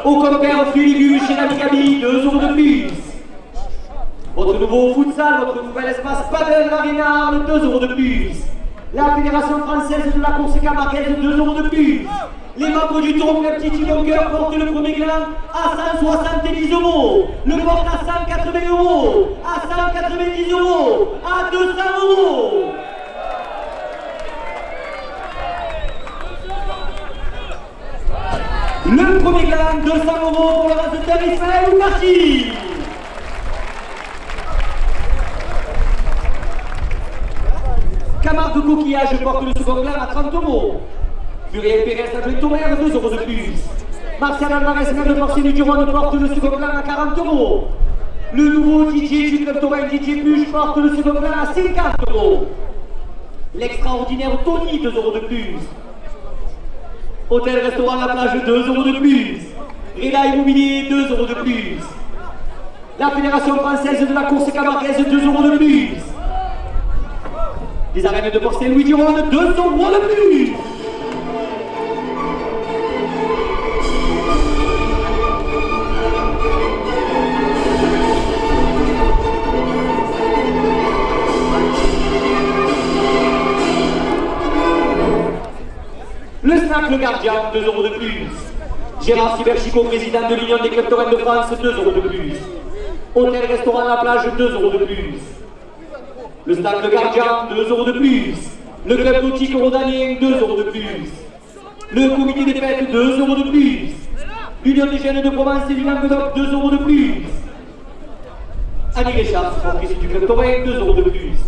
Au compère fruits et légumes chez l'Amigabi 2 € de plus. Votre nouveau futsal, votre nouvel espace Padel Marina 2 € de plus. La Fédération française de la course camarguaise 2 € de plus. Les membres du Tour Club Titi Bunker portent le premier gland à 170 €. Le porte à 180 €, à 190 €, à 200 €. Le premier gland, 200 € pour le raseteur Ismaël Oumarchi. Camargue Coquillage porte le second gland à 30 €. Muriel Pérez adjoint Thomer 2 € de plus. Martial Alvarez, maire de Porcelu du Rhône, porte le second gland à 40 €. Le nouveau DJ du club Taurin, DJ Puche, porte le second gland à 50 €. L'extraordinaire Tony 2 € de plus. Hôtel-restaurant La Plage 2 € de plus. Reda Immobilier 2 € de plus. La Fédération française de la course camarguaise 2 € de plus. Les arènes de Porcel-Louis du Rhône 2 € de plus. Le snack Le Gardien, 2 € de plus. Gérard Cyberchico, président de l'Union des clubs taurennes de France, 2 € de plus. Hôtel-restaurant La Plage, 2 € de plus. Le snack Le Gardien, 2 € de plus. Le club nautique rhodanien, 2 € de plus. Le comité des fêtes, 2 € de plus. L'Union des jeunes de Provence et du Languedoc, 2 € de plus. Annie Richard, sportrice du club taurin, 2 € de plus.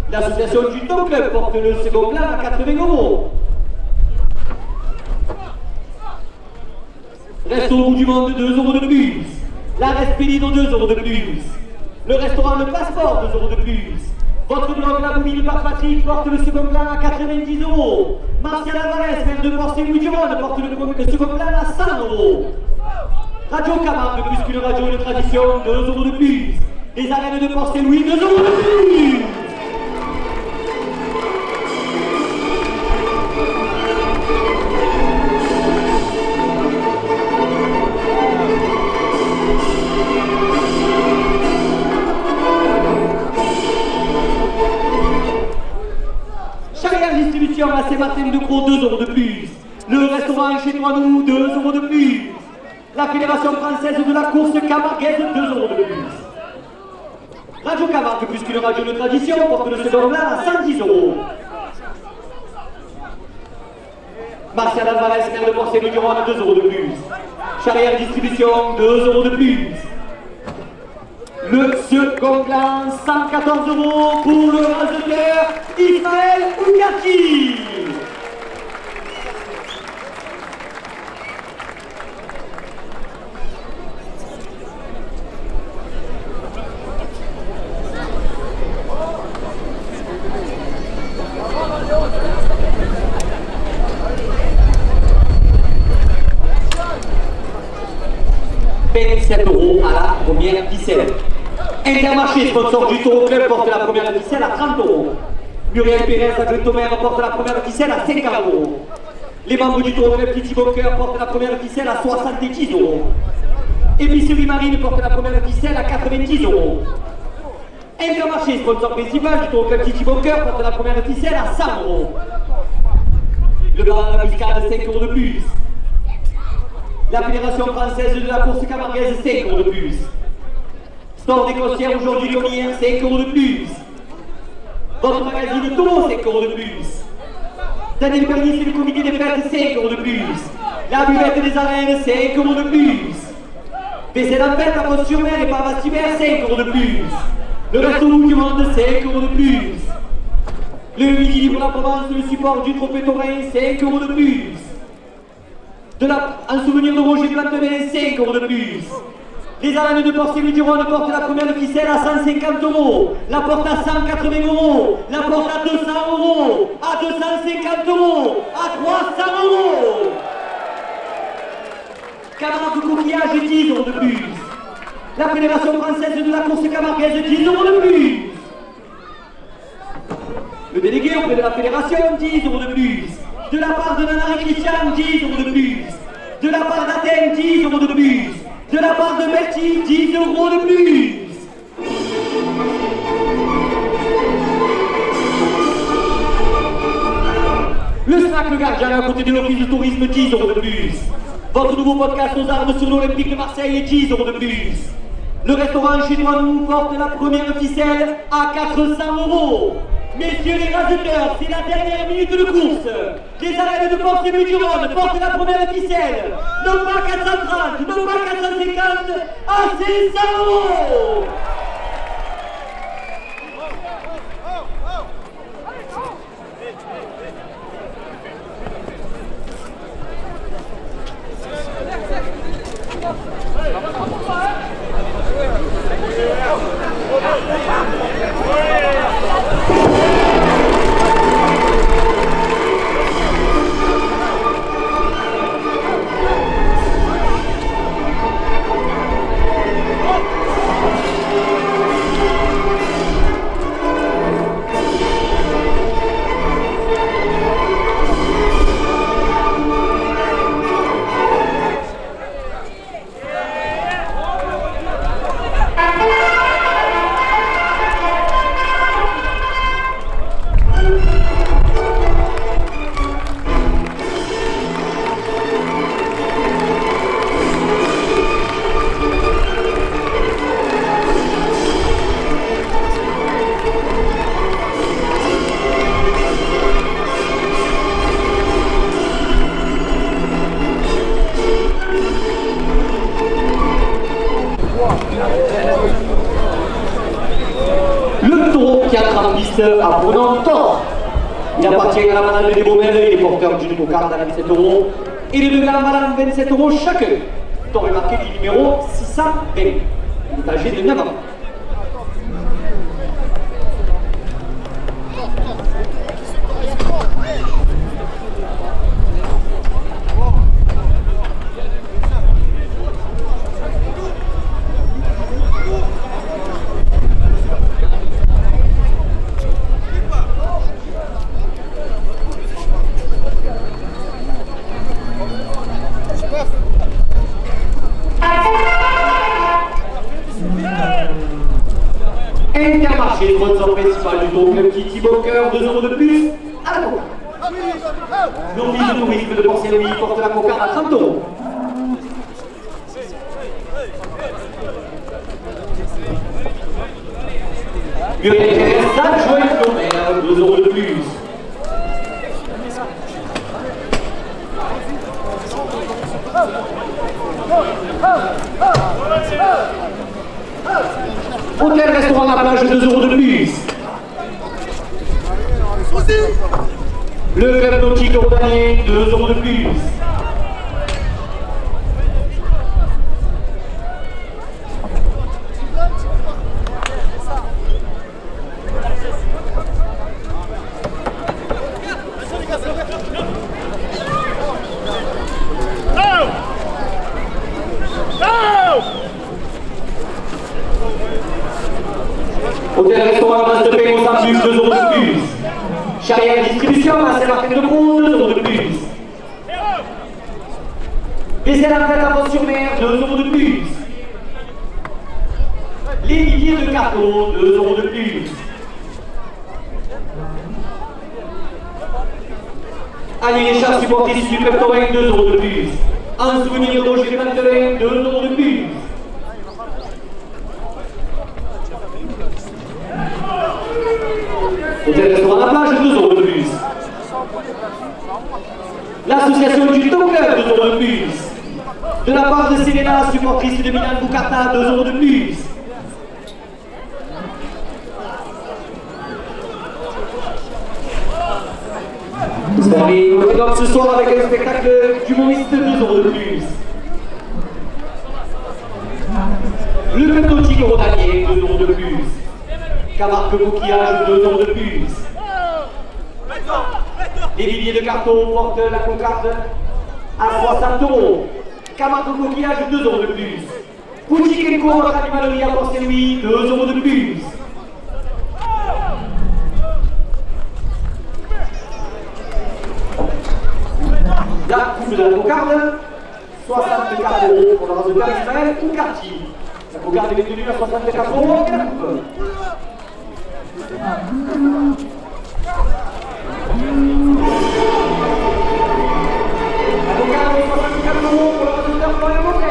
L'association du Top Club porte le second plan à 80 €. Resto au bout du monde, 2 € de plus. La Respélido, 2 € de plus. Le restaurant Le Passeport, 2 € de plus. Votre blog La Boumine par Patrick porte le second plan à 90 €. Martial Alvarez, maire de Porcel-Louis du Rhône, porte le second plan à 100 €. Radio Camargue, plus qu'une radio de tradition, 2 € de plus. Les arènes de Porcel-Louis, 2 € de plus. À Saint-Martin de Croix, 2 € de plus. Le restaurant chez nous, 2 € de plus. La Fédération française de la course camarguaise, 2 € de plus. Radio Camargue, plus qu'une radio de tradition, porte le second plan à 110 €. Martial Alvarez, maire de Porcel du Rhône, 2 € de plus. Charrière Distribution, 2 € de plus. Le second plan, 114 € pour le raseteur Ismaël Oumarchi. « 7 € à la première ficelle. Intermarché, sponsor du Taureau Club, porte la première ficelle à 30 €. Muriel Pérez, adjoint au maire, porte la première ficelle à 50 €. Les membres du Taureau Club Titi Bunker portent la première ficelle à 70 €. Épicerie Marine porte la première ficelle à 90 €. Intermarché, sponsor principal du Taureau Club Titi Bunker, porte la première ficelle à 100 €. Le bar à la Buscade, 5 € de plus. La Fédération française de la course camarguaise, 5 € de plus. Store des costières aujourd'hui comme hier, 5 € de plus. Votre magazine Tomo, 5 € de plus. Daniel Pernis et le comité des fêtes, 5 € de plus. La buvette des arènes, 5 € de plus. PC en fête à Poste-sur-Mer et par Bastibert, 5 € de plus. Le resto du monde, 5 € de plus. Le midi pour la Provence, le support du trophée taurin, 5 € de plus. En souvenir de Roger Plantenet, 5 € de plus. Les arènes de Port-Sémille-du-Rhône portent la première ficelle à 150 €, la porte à 180 €, la porte à 200 €, à 250 €, à 300 €. Camargue coquillage, 10 € de plus. La Fédération française de la course camarguaise, 10 € de plus. Le délégué auprès de la Fédération, 10 € de plus. De la part de Nana et Christian, 10 € de plus. De la part d'Athènes, 10 € de plus. De la part de Bertie, 10 € de plus. Le snack Le Gardien à côté de l'office de tourisme, 10 € de plus. Votre nouveau podcast aux armes sur l'Olympique de Marseille, 10 € de plus. Le restaurant chez nous porte la première ficelle à 400 €. Messieurs les raseteurs, c'est la dernière minute de course. Les arènes de Port-Sémille-du-Rhône portent la première ficelle. Non pas 430, non pas 450, à 600 €. Le taureau qui attrape piste à prenant tort. Il appartient à la madame des Baumelles et les porteurs d'une cocarde à 27 € et les deux gammes à 27 € chacun. Taureau marqué du numéro 620. Il est âgé de 9 ans. Intermarché, sponsor principal du tour, le petit Thibaut Cœur, 2 € de plus à la coca. L'office de tourisme de Port-Sémille porte la cocarde à 30 €. Muriel Saint-Joël Flomère, 2 € de plus. Hôtel Restaurant La Plage, 2 € de plus. Le club nautique Rodanier, 2 € de plus. Hôtel Restaurant Base de Paix au Saint-Luc, 2 € de plus. Charrière Distribution à Saint-Martin-de-Croix, 2 € de plus. Vaisselle à Fête à Pont-sur-Mer, 2 € de plus. Les milliers de cartons, 2 € de plus. Allez, les chars supportifs du Club Taurin, 2 € de plus. En souvenir d'Auger Mantelin, 2 € de plus. Hôtel Restaurant La Plage, 2 € de plus. L'association du Top Club, 2 € de plus. De la part de Selena, supportrice de Milan Boucarta, 2 € de plus. Nous terminons donc ce soir avec un spectacle d'humoriste, 2 € de plus. Le Cato Tigre Rodanier, 2 € de plus. Camargue Coquillage, 2 € de plus. Les Villiers de Carton portent la cocarde à 60 €. Camargue Coquillage, 2 € de plus. Pouti Kenko, votre animalerie à Port-Saint-Louis, 2 € de plus. La coupe de la cocarde, 64 € pour la race de Père-Israël ou Cartier. La cocarde est détenue à 64 € et la coupe. La cocarde est 64 € pour le résultat Florian Montes.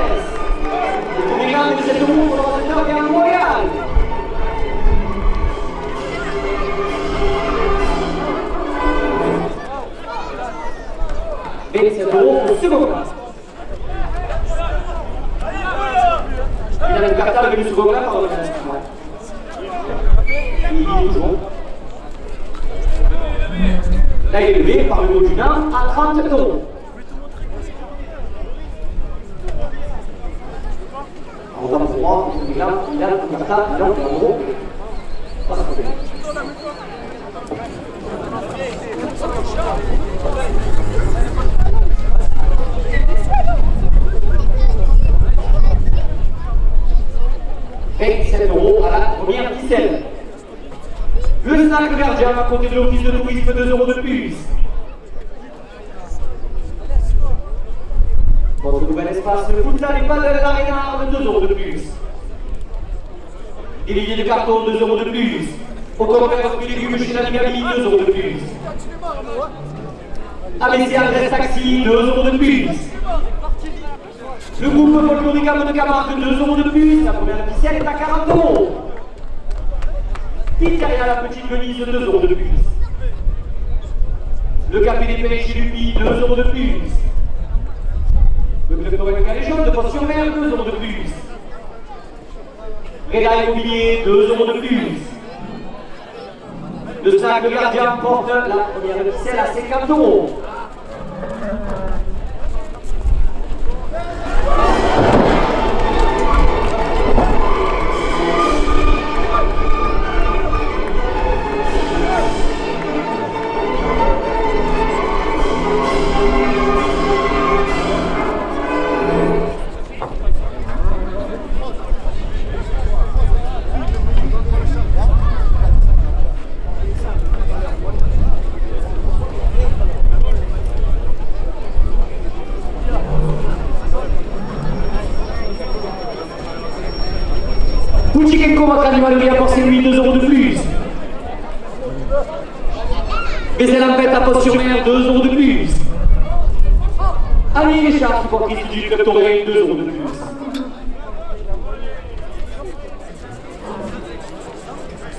Le premier grade est 7 € pour le résultat Pierre Montréal. Et 7 € pour le second grade. Il a le cartable avec le second grade par le résultat. Il est toujours. Là, il est élevé par le mot du nain à 30 €. On va pouvoir, il a le cartable, il a le gros. Pas de problème. Et 7 € à la première ficelle. Le 5 gardien à côté de l'office de tourisme, 2 € de plus. Votre nouvel espace de futsal et paddle d'Arena, 2 € de plus. Des milliers de cartons, 2 € de plus. Au compère fruits et légumes chez la Gabi, 2 € de plus. ABC Adresse Taxi, 2 € de plus. Le groupe folklorique de Camargue, 2 € de plus. La première officielle est à 40 €. Pizzeria La Petite Venise, 2 € de plus. Le Café des Pêches chez Lupi, 2 € de plus. Le Club Torrent Caléjon de Port-sur-Mer, 2 € de plus. Reda Immobilier, 2 € de plus. Le 5 gardien porte la première ficelle à 50 €. Pouti Kenko, votre animalerie à Port-Saint-Louis, 2 € de plus. Bézelampette à Port-sur-Mer, 2 € de plus. Annie Richard, supportrice du Club Torrent, 2 € de plus.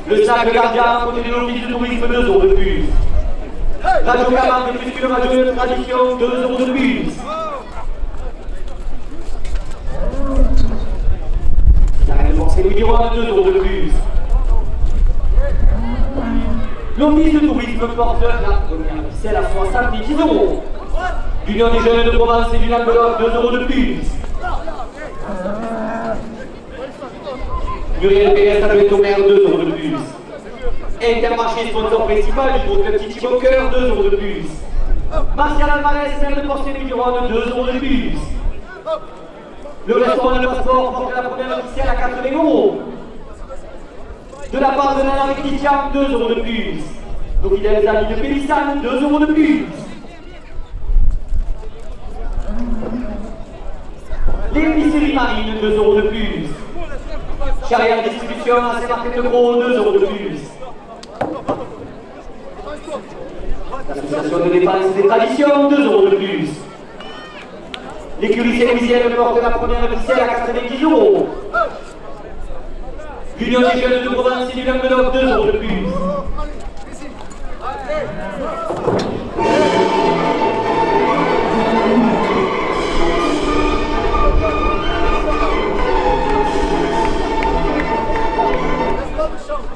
Le 5 gardien à côté de l'office de tourisme, 2 € de plus. Radio Camargue, puisque le radio de tradition, 2 € de plus. C'est le numéro 2 € de plus. L'office de tourisme porte la première ficelle à 70 €. L'Union des jeunes de province et du Languedoc, 2 € de plus. Muriel PS à Béton-Mer, 2 € de plus. Intermarché, sponsor principal du groupe Petit Boker, 2 € de plus. Martial Alvarez, maire de Port-Saint-Louis, 2 € de plus. Le restaurant de passeport porte la première officielle à 80 €. De la part de Nana Christian, 2 € de plus. Nos fidèles amis de Pélissane, 2 € de plus. L'épicerie marine, 2 € de plus. Charrière distribution à Saint-Martin de Gros, 2 € de plus. L'association de défense des traditions, 2 € de plus. L'écurie sénévisienne porte la première officielle à 90 €. L'Union des jeunes de province et du Languedoc, 2 € de plus.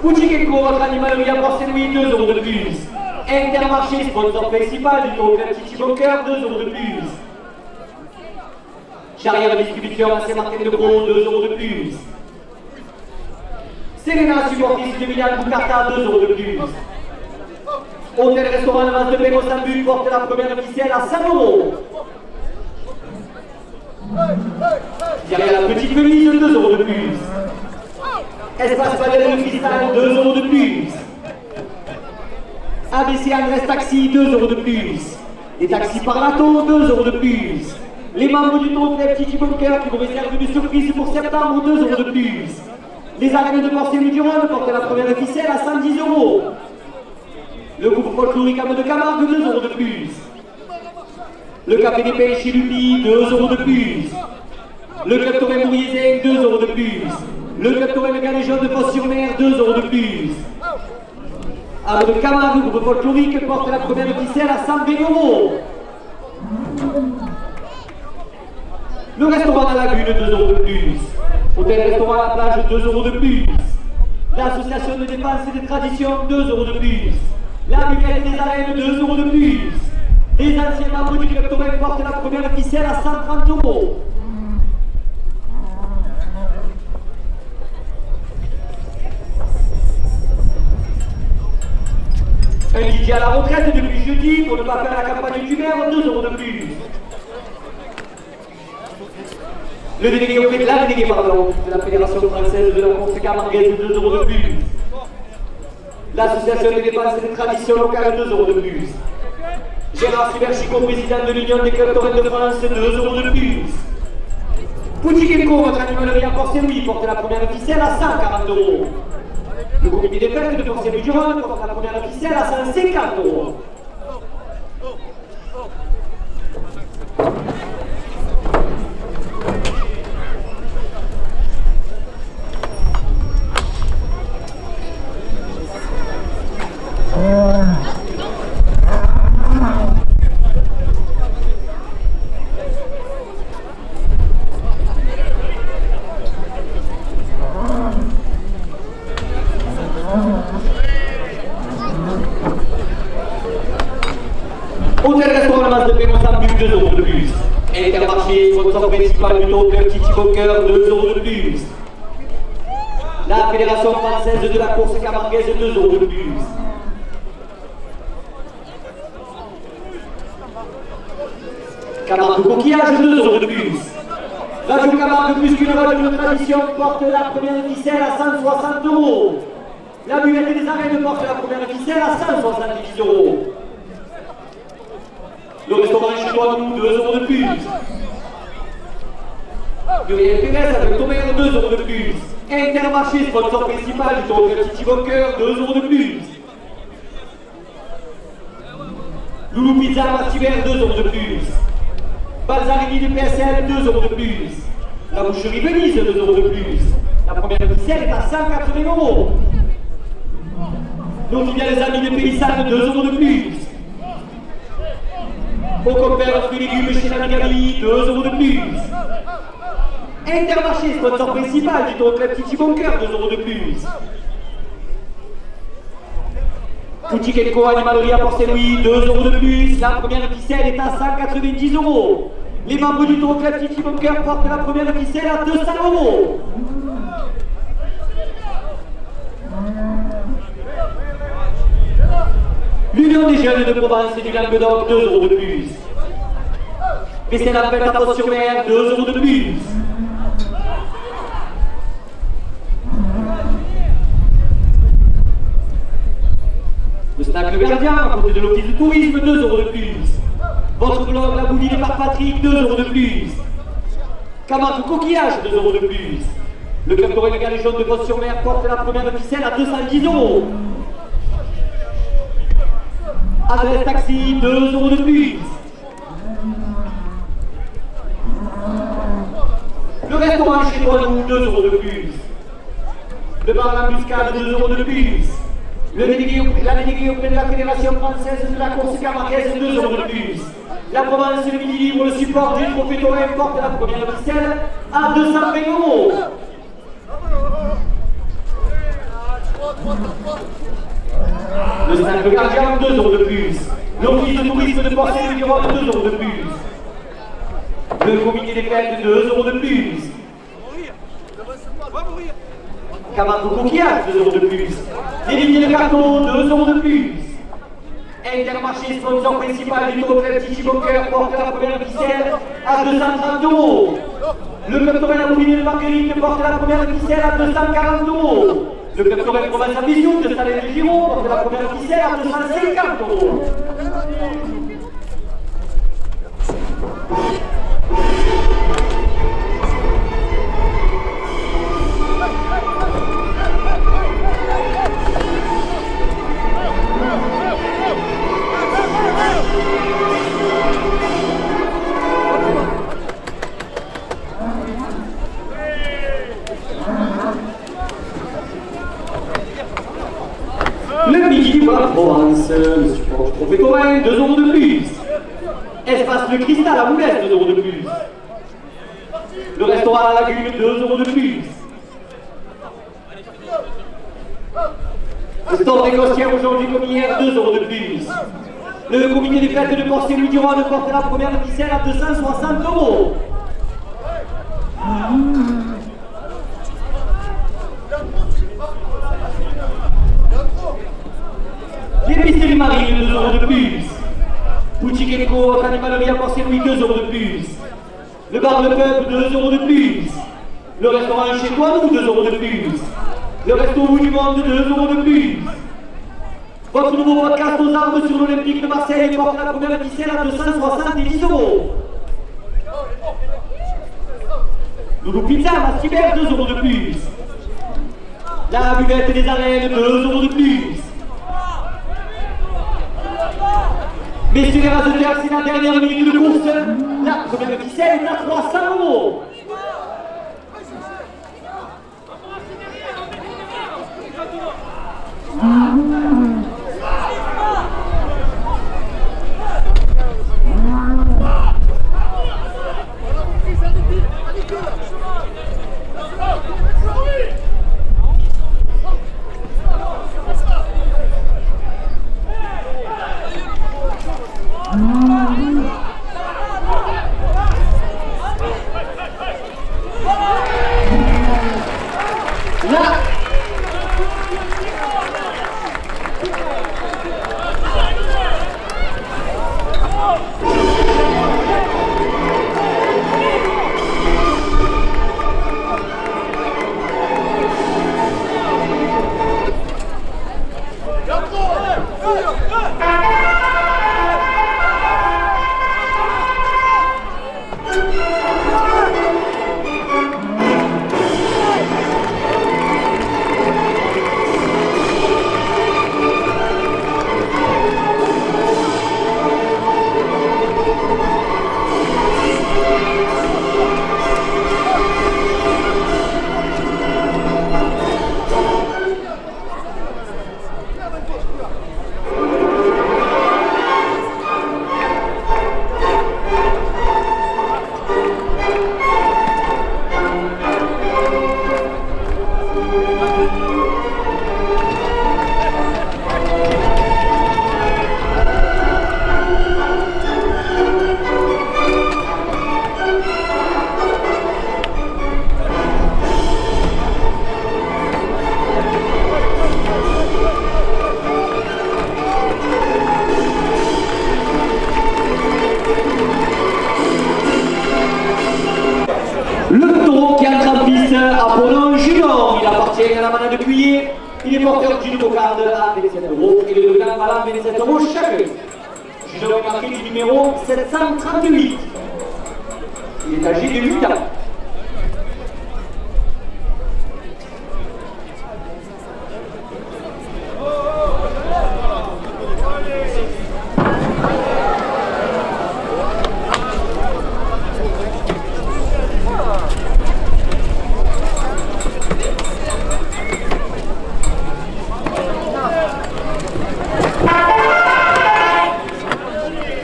Pouti Kenko, votre animalerie à Port-Saint-Louis, 2 € de plus. Intermarché, sponsor principal du groupe Petit Boker, 2 € de plus. Charrière distribution à Saint-Martin de Gros, 2 € de plus. Serena, supportrice de Milan Boucarta, 2 € de plus. Hôtel Restaurant Le Mas de Paix Mozambique porte la première officielle à 5 €. Derrière la petite chemise, 2 € de plus. Espace Palais de Cristal, 2 € de plus. ABC Andrés Taxi, 2 € de plus. Les taxis Parlato, 2 € de plus. Les membres du Tour des petits Bunker qui vous réservent une surprise pour septembre, 2 € de plus. Les arènes de Porcel-du-Rhône portent la première officielle à 110 €. Le groupe folklorique de Camargue, 2 € de plus. Le Café des Pays chez Lupi, 2 € de plus. Le Club Torrent Mouriezin, 2 € de plus. Le Club Torrent Galéjon de Fosse-sur-Mer, 2 € de plus. Alors de Camargue, le groupe folklorique porte la première officielle à 120 €. Le restaurant à la Lagune, 2 € de plus. Hôtel Restaurant à la Plage, 2 € de plus. L'association de défense et de tradition, 2 € de plus. La Buguette des Arènes, 2 € de plus. Les anciens membres du Club Torrent portent la première officielle à 130 €. Un DJ à la retraite depuis jeudi pour ne pas faire la campagne du maire, 2 € de plus. La délégué de la Fédération française de la course camarguaise, 2 € de plus. L'association de défense et de tradition locale, 2 € de plus. Gérard Siberchico, président de l'Union des clubs Torrent de France, 2 € de plus. Poutique-Eco, votre animalerie à Porcel-Louis, porte la première officielle à 140 €. Le comité des fêtes de Porcel-du-Rhône porte la première officielle à 150 €. Hôtel Restaurant Le Mas de Paix Mozambique, 2 € de plus. Intermarché, sponsor principal du Tour Petit Bunker, 2 € de plus. La Fédération française de la course camarguaise, 2 € de plus. Camargue Coquillage, 2 € de plus. Radio Camargue plus qu'une radio de tradition porte la première officielle à 160 €. La Buguette des Arènes porte la première officielle à 170 €. Le restaurant chez toi, 2 € de plus. Muriel Pérez avec Tomère, 2 € de plus. Intermarché, sponsor principal du Tour Petit Bunker, 2 € de plus. Loulou Pizza Martivert, 2 € de plus. Balzarini de PSL, 2 € de plus. La boucherie Venise, 2 € de plus. La première officielle est à 180 €. Donc il y a les amis de Pélissane, 2 € de plus. Au compère fruits et légumes chez la Galerie, 2 € de plus. Intermarché, sponsor principal du Tour Petit Bunker, 2 € de plus. Poutique-Eco, animalerie à Porcel-Louis, 2 € de plus. La première officielle est à 190 €. Les membres du Tour Petit Bunker portent la première officielle à 200 €. L'Union des jeunes de Provence et du Languedoc, 2 € de plus. Christian Appel à Fosse-sur-Mer, 2 € de plus. Le snack Le Gardien, à côté de l'office de tourisme, 2 € de plus. Votre blog, la boulie des Parcs Patrick, 2 € de plus. Camargue Coquillage, 2 € de plus. Le Club Torrent Galéjon de Fosse-sur-Mer porte la première officielle à 210 €. Adresse Taxi, 2 € de plus. Le restaurant chez toi, 2 € de plus. Le bar l'Embuscade, 2 € de plus. La déléguée auprès de la Fédération française de la course camarguaise, 2 € de plus. La Provence, le Midi Libre, le support du Trophée Torrent porte la première officielle à 220 €. Le snack Le Gardien, 2 € de plus. L'office de tourisme de Porcel-du-Rhône, 2 € de plus. Le comité des fêtes, 2 € de plus. Camargo Coquillage, 2 € de plus. Déligné le carton, 2 € de plus. Intermarché, sponsor principal du Top Club Titi Boker, porte la première ficelle à 230 €. Le club Torel à Bobigny de Marguerite porte la première ficelle à 240 €. Le club Torel Province Ambition de Salé de Giron porte la première ficelle à 250 €. Le midi pour la Provence, le support Trophée Torel, 2 € de plus. Espace Le Cristal à Moulès, 2 € de plus. Le restaurant à la Lagune, 2 € de plus. Le store des Costières aujourd'hui comme hier, 2 € de plus. Le comité des fêtes de Portier Louis Durand porte la première ficelle à 260 €. L'épicerie Marine, 2 € de plus. Boutique Eco, votre animalerie à Portier Louis, 2 € de plus. Le bar Le Peuple, 2 € de plus. Le restaurant Chez Toi, 2 € de plus. Le resto au bout du monde, 2 € de plus. Votre nouveau podcast aux armes sur l'Olympique de Marseille porte la première ficelle à 270 €. Loulou Pizza, Mastibert, 2 € de plus. La buvette des arènes, 2 € de plus. Messieurs les raseurs, c'est la dernière minute de course. La première ficelle est à 300 €. Il est porteur d'une cocarde à 27 € et le gagnant à 27 € chacun. Je dois marquer du numéro 738. Il est âgé de 8 ans.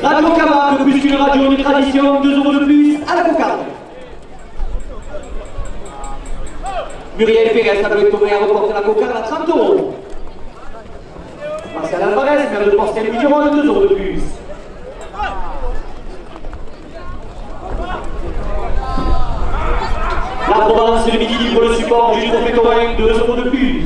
Radio Camargue, plus qu'une radio de tradition, 2 € de plus à la cocarde. Muriel Pérez, Adoué Tomé, a reporté la cocarde à 30 €. Marcel Alvarez, maire de Porcel Durand, 2 € de plus. La Provence province de Midi Libre le support du trophée Taurine, 2 € de plus.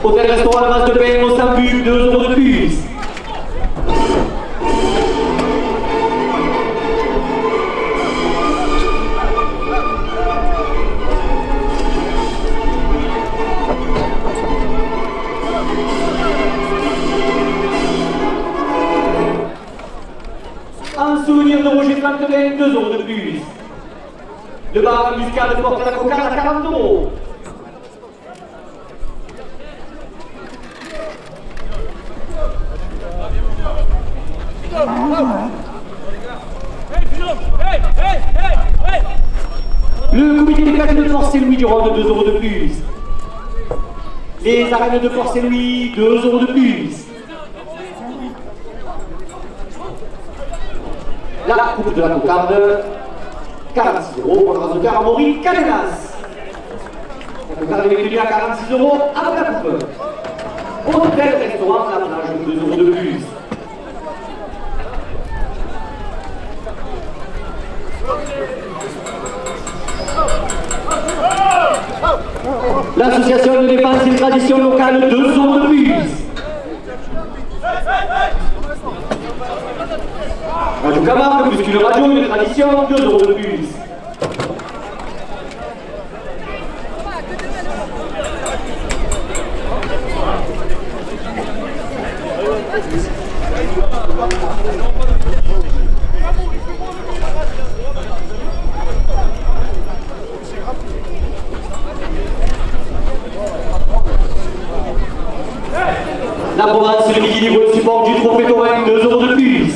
Hôtel Restaurant Masse de Paix au Saint-Buc, 2 € de plus. Un souvenir de Roger Planteven, 2 € de plus. Le bar musical de Porte la Cocarde à 40 €. Le comité des plaques de Port-Saint-Louis du rang de 2 € de plus. Les arènes de Port-Saint-Louis, 2 € de plus. La coupe de la Cocarde, 46 € pour le de Amaury Cadenas. La Cocarde est venue à 46 € avec la coupe. Hôtel Restaurant La Plage, 2 € de plus. L'association de défense et de tradition locale, 2 € de plus. Radio Camargue, plus qu'une radio, une tradition, 2 € de plus. La province de Midi Libre le support du trophée Taurine, 2 € de plus.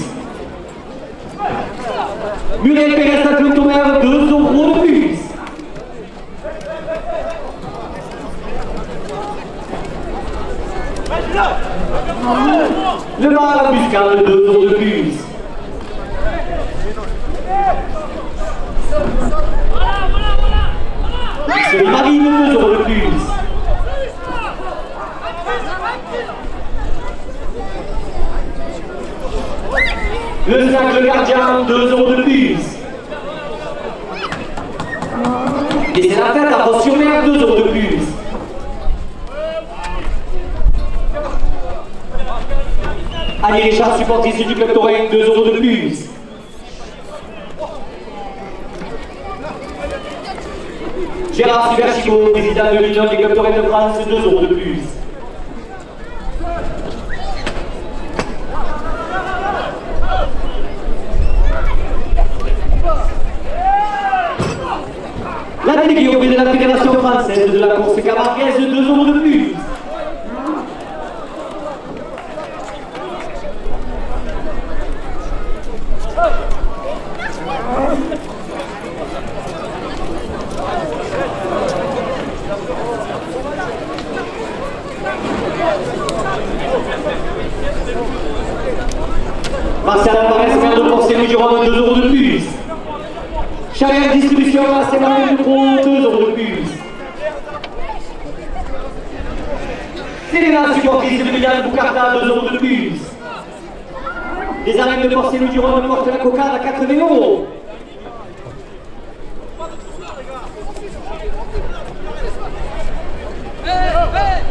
Muriel Pérez à Clotomère, 2 € de plus. Le bar à la Buscade, 2 € de plus. C'est le Marine, 2 € de plus. Le 5, le gardien, 2 € de plus. Et c'est la tête à Roche-sur-Mer, 2 € de plus. Annie Richard, supportrice du club Taurine, 2 € de plus. Gérard Superchico, président de l'Union des clubs Taurine de France, 2 € de plus. La déléguée auprès de la Fédération française de la course camarguaise, 2 € de plus. Marcel Alvarez, maire de Port-Saint-Louis du rang de 2 € de plus. Chalère distribution à Sébastien Ducrot, 2 € de plus. Séléna, supportrice de Milan Boucarda, 2 € de plus. Les arènes de Port-Saint-Louis du rang de Porte la Cocarde à 80 €.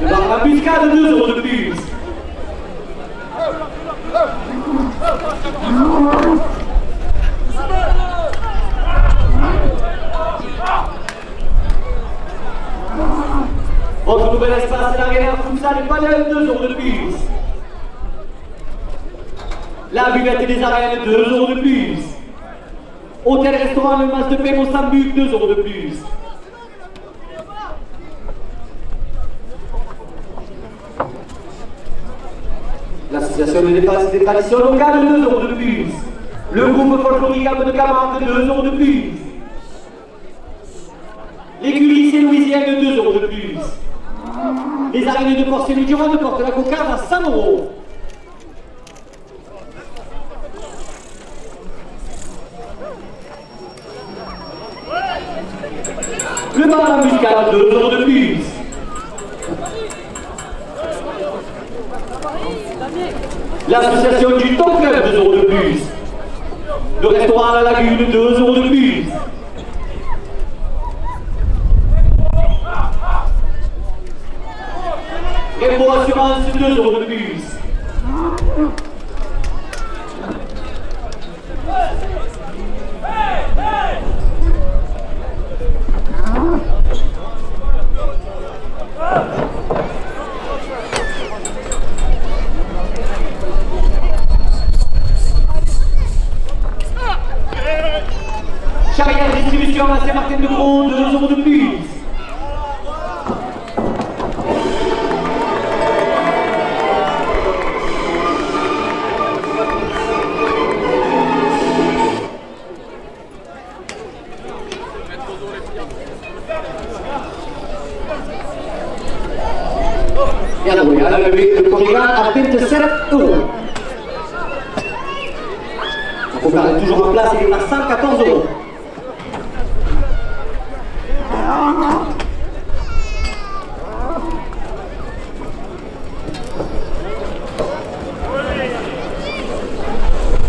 Le bar à la Buscade, 2 € de plus. Votre nouvel espace, l'arrière, futsal, panel, 2 € de plus. La buvette des arènes, 2 € de plus. Hôtel Restaurant Le Mas de Paix au Saint-Buc, 2 € de plus. L'association de défense et des traditions locales, 2 € de plus. Le groupe folklorique de Camargue, 2 € de plus. L'écurie Saint-Louisienne, 2 € de plus. Les araignées de Port-Saint-Louis-Durand portent la cocarde à 5 €. Le bar à la muscade, 2 € de plus. L'association du Top Club, 2 € de plus. Le restaurant à la Lagune, 2 € de plus. Rainbow Assurance, 2 € de plus. Charrière distribution à Saint-Martin-de-Gros, 2 € de plus. Bien joué, le corrigan à 27 €. On est toujours en place, il est à 114 €.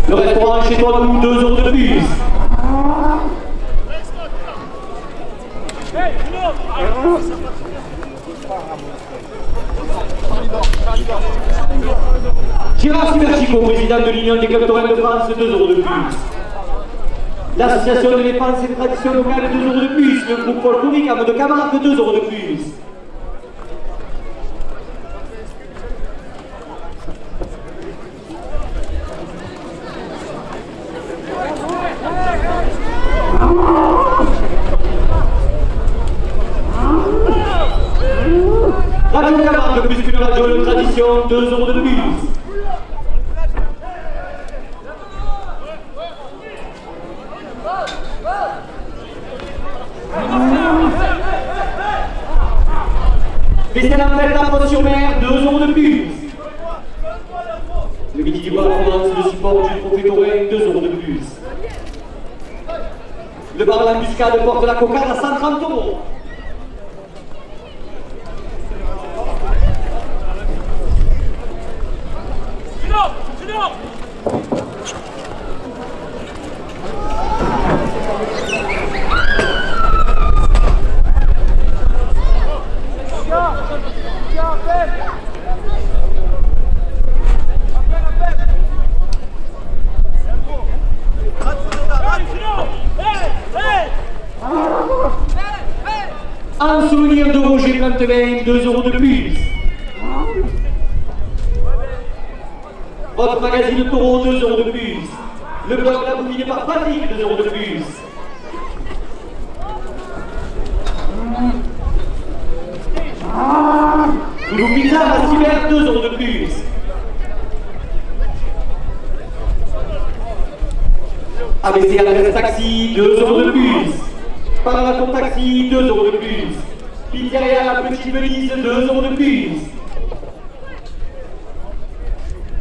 Le restaurant chez toi, 2 € de plus. Gérard Simerchico, président de l'Union des clubs taurins de France, 2 € de plus. L'association de défense et de tradition locale, 2 € de plus. Le groupe folklorique Âme de Camargue, 2 € de plus. Radio Camargue, plus qu'une radio de tradition, 2 € de plus. Festival Ampel à Pont-sur-Mer, 2 € de plus. Le midi du bois commence le support du trophée taurin, 2 € de plus. Le bar à l'embuscade porte la cocarde à 130 €. En souvenir de Roger Plantevin, 2 € de plus. Votre magazine Taureau, 2 € de plus. Le blog La Bouille par Patrick, 2 € de plus. Loulou Pizza à Cyber, 2 € de plus. ABC Adresse Taxi, 2 € de plus. Paralaton Taxi, 2 € de plus. Pizzeria La Petite Venise, 2 € de plus.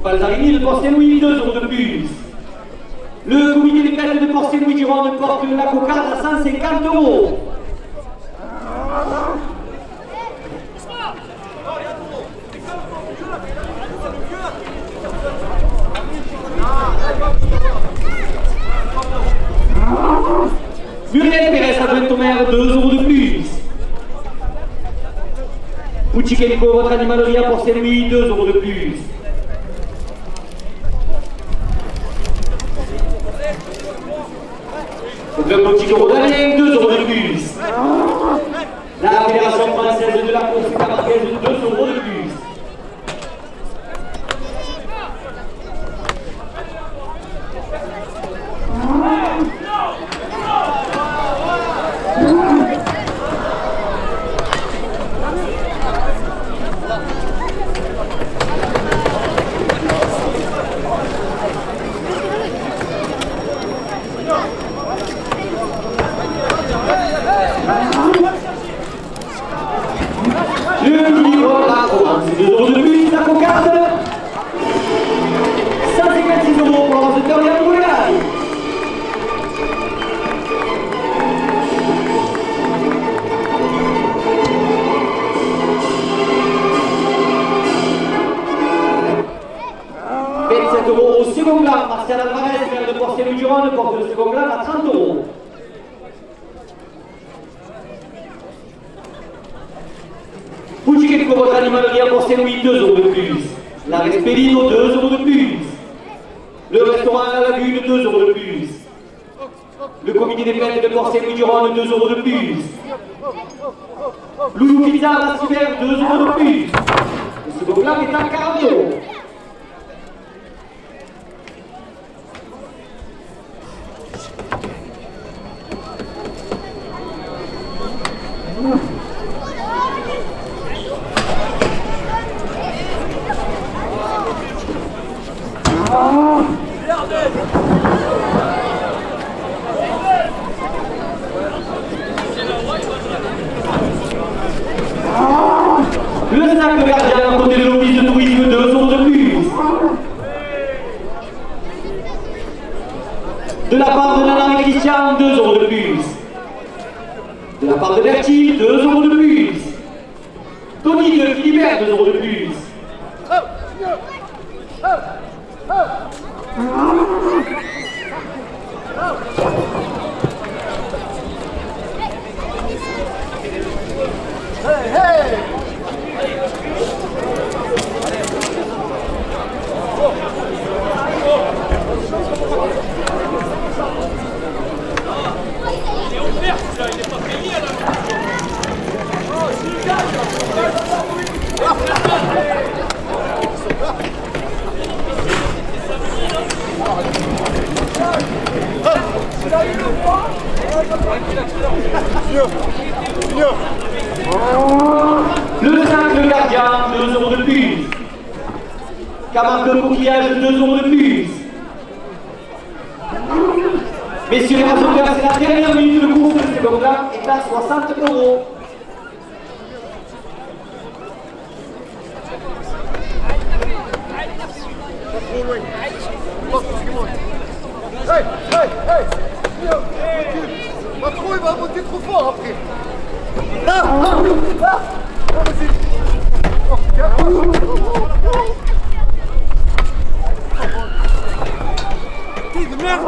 Balzarini de Port-Saint-Louis, 2 € de plus. Le comité des fêtes de Port-Saint-Louis-Durand porte la cocarde à 150 €. Muriel Pérez à Brent-Omer, 2 € de plus. Pucci-Kenko, votre animalerie à Port-Saint-Louis, 2 € de plus. Le Boutique Rodalien, 2 € de plus. La Fédération française de la course camarguaise, 2 € de plus. se termine pour les gars. Au second glam, Martial Alvarez vient de porter le Durand, porte le second glam à 30 €. Pucci votre animalerie a porté lui 2 € de plus. La Respelino 2 € de plus. Le restaurant à la Lagune 2 € de plus. Le comité des fêtes de porter Louis Durand 2 € de plus. Loulou Pizza à la Cyber 2 € de plus. Le second glam est à 40 €. Le 5, le gardien à côté de l'office de tourisme, 2 € de plus. De la part de Nana et Christian, 2 € de plus. De la part de Bertie, 2 € de plus. Tony de Philibert, 2 € de plus. Le 5, le gardien, 2 € de plus. Camargue de coquillage, 2 € de plus. Messieurs les rassembeurs, c'est la dernière minute de course. Le second glam est à 60 €. Hey, hey, hey! Pas trop, il va monter trop fort après. Là, vas-y. De merde.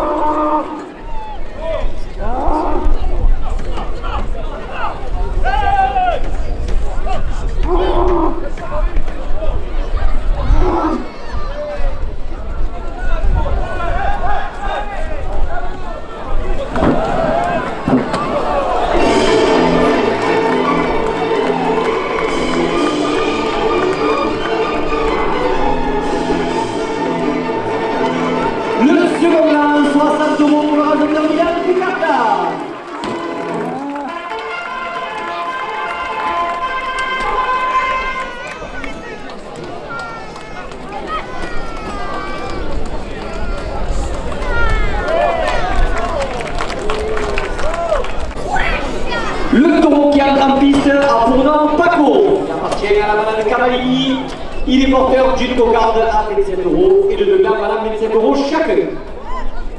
Le taureau qui entre en piste à Fournant Paco. Il appartient à la madame Cavallini. Il est porteur d'une cocarde à 27 € et de 2 grammes à 27 € chacun.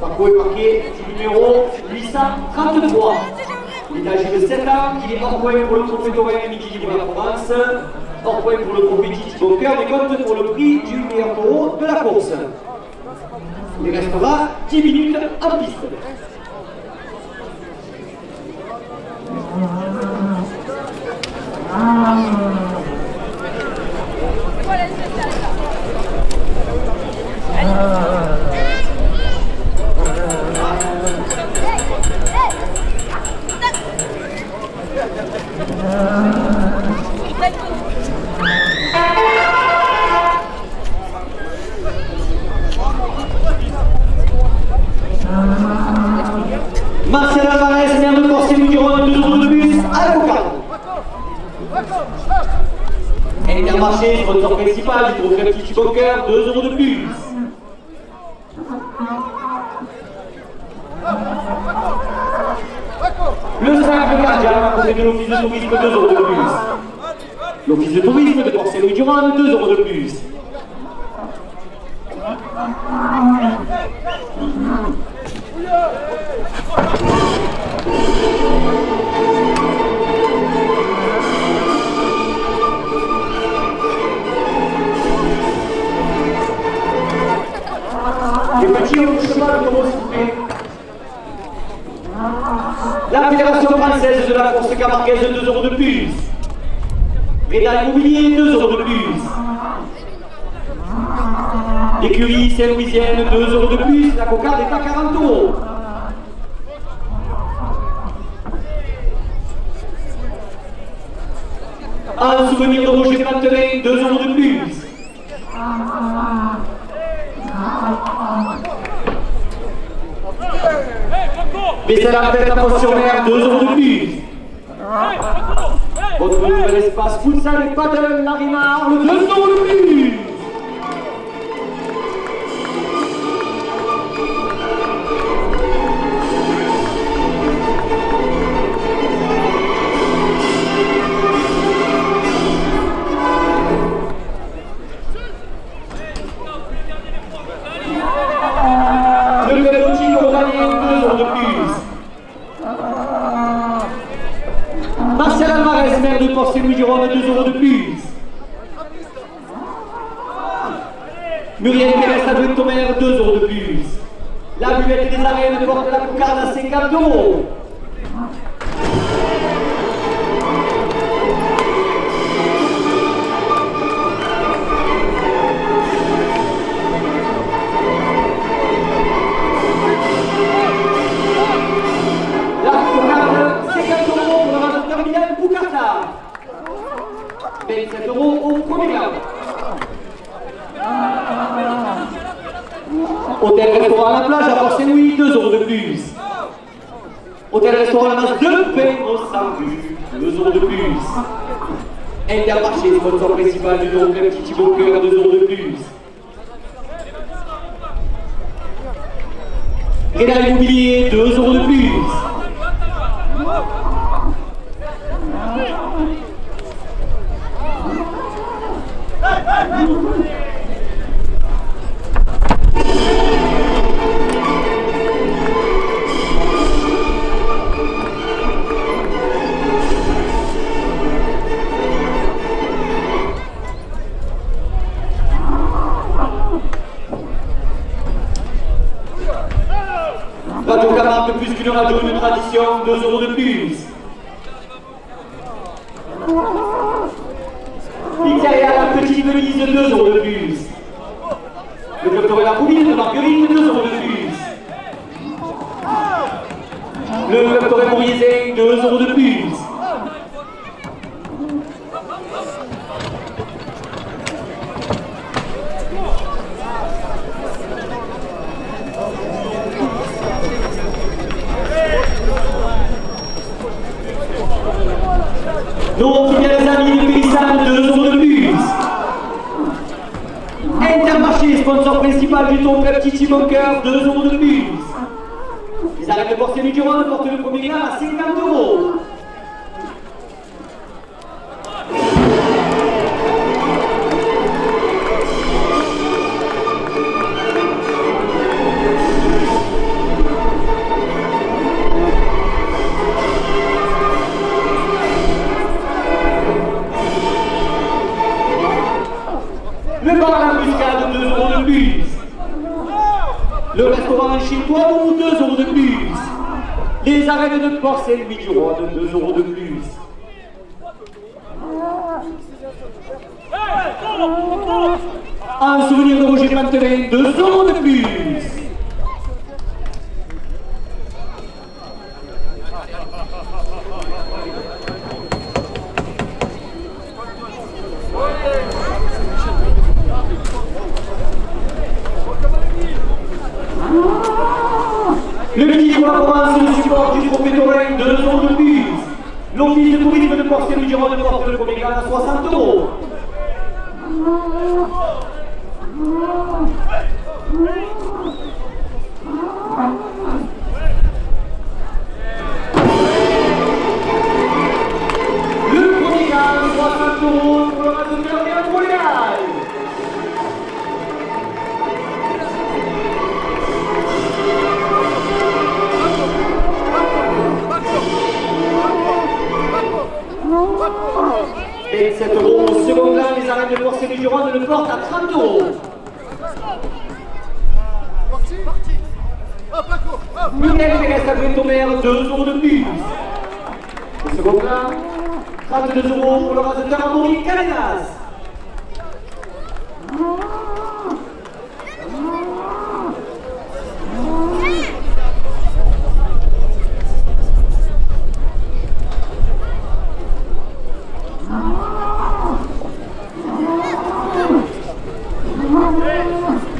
Paco est marqué du numéro 833. Il est âgé de 7 ans. Il est hors point pour le trophée Torrent Midi Libre à la Provence. Hors point pour le trophée Titi Boncoeur des comptes pour le prix du meilleur taureau de la course. Il restera 10 minutes en piste. Martial Alvarez vient de forcer le Durand 2 € de plus à la cocarde. Intermarché sur le sort principal du trophée Titi Boncoeur, 2 € de plus. Le 5, le gardien, à côté de l'office de tourisme, 2 € de plus. L'office de tourisme de Porcel Louis Durand, 2 € de plus. au cheval de Roscoupé. La Fédération française de la course camarguaise, 2 € de plus. Réda Immobilier, 2 € de plus. L'écurie Saint-Louisienne, 2 € de plus. La cocarde est à 40 €. Un souvenir de Roger Plantelet, 2 € de plus. Baissez la tête à pensionnaire, 2 € de plus. Votre nouvel espace futsal et paddle, l'Arena Arles, 2 € de plus. Le club coaching Oralien, 2 € de plus. Marcel Alvarez, maire de Port-Saint-Louis-du-Rhône, 2 € de plus. Muriel Pérez, adjointe au maire, 2 € de plus. La buvette des arènes porte la cocarde à 50 €. La cocarde, 50 € pour le rajouteur Milan Boucarta. 27 € au premier round. Hôtel-restaurant à la plage à Port-Saint-Louis, 2 € de plus. Hôtel-restaurant à la masse de pain au Saint-Rue, 2 € de plus. Intermarché, sponsor principal du Club Titi Boker, 2 € de plus. Réda Immobilier, 2 € de plus. Radio Camargue, plus qu'une radio, une tradition, 2 € de plus. Pizzeria La Petite Venise, 2 € de plus. Le docteur La Poubille de Marguerite, 2 € de plus. Le docteur Mouriezin, 2 € de plus. Nos fidèles amis de Pélissane, 2 € de plus. Intermarché, sponsor principal du Ton Club Titi Bunker, 2 € de plus. Les arrêts de Port-Saint-Louis-du-Rhône portent le premier gain à 50 €. Le bar à la Muscade, 2 € de plus. Le restaurant chez toi, 2 € de plus. Les arènes de Port-Saint-Louis-du-Rhône, 2 € de plus. Un souvenir de Roger Plantelet, 2 € de plus. Le midi pour la province, le support du trophée Torrent, 2 € de plus. L'office de tourisme de Port-Saint-Louis-du-Rhône porte le premier gain à 60 €. Le premier gain à 60 € pour le rajouteur Léon Moléal. Et 7 € au second gain, les arènes de Port-Saint-Louis-du-Rhône le portent à 30 €. Miguel Vegas-Sabré-Tomère, 2 € de plus. Le second plein, 32 € pour le raseteur Amaury Calenas.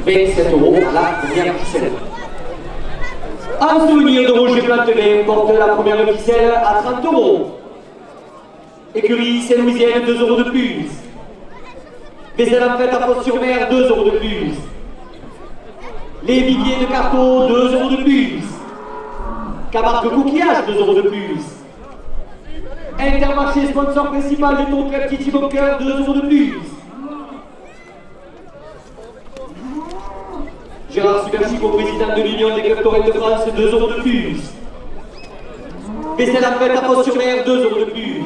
Et 7 € la première ficelle. Un souvenir de Roger Plantelet porte la première ficelle à 30 €. Écurie Saint-Louisienne, 2 € de plus. Vaisselle en fête à Fos-sur-Mer, 2 € de plus. Les Viviers de Carteau, 2 € de plus. Camargue Coquillage, 2 € de plus. Intermarché, sponsor principal de ton club Titi Bunker, 2 € de plus. Gérard Superchico, président de l'Union des clubs Torrent de France, 2 € de plus. Vaisselle en fête à Fos-sur-Mer, 2 € de plus.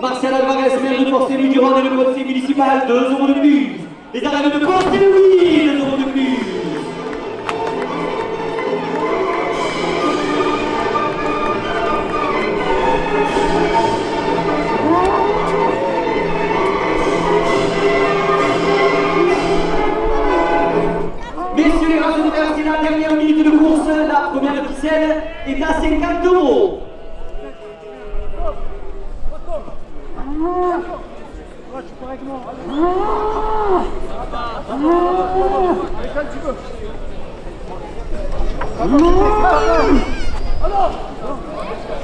Marcel Alvarez, maire de Port-Saint-Louis-du-Rhône et le conseil municipal, 2 € de plus. Les arènes de Port-Saint-Louis, 2 € de plus. Messieurs les rassembleurs, c'est la dernière minute de course. La première ficelle est à 50 €.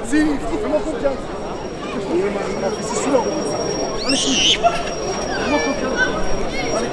Si, fais-moi confiance. C'est souvent. Allez, fais-moi confiance. Allez,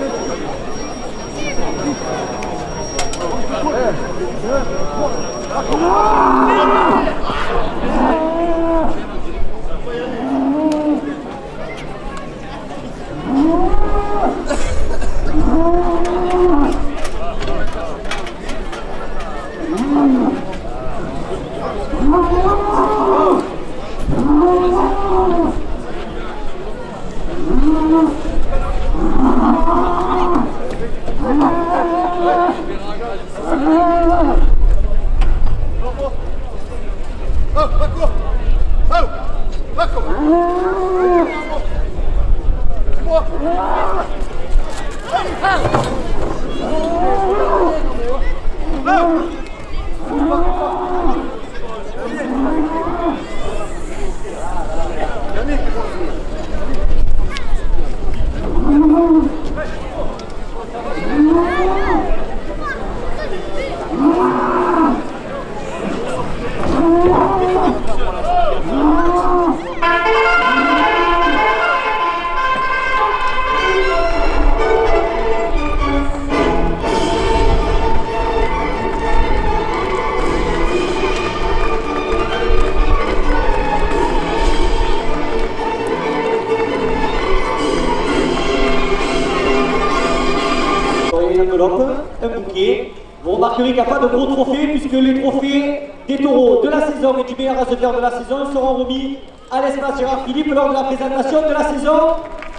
Un bouquet. Vous remarquerez qu'il n'y a pas de gros trophées puisque les trophées des taureaux de la saison et du meilleur raseteur de la saison seront remis à l'espace Gérard Philippe lors de la présentation de la saison.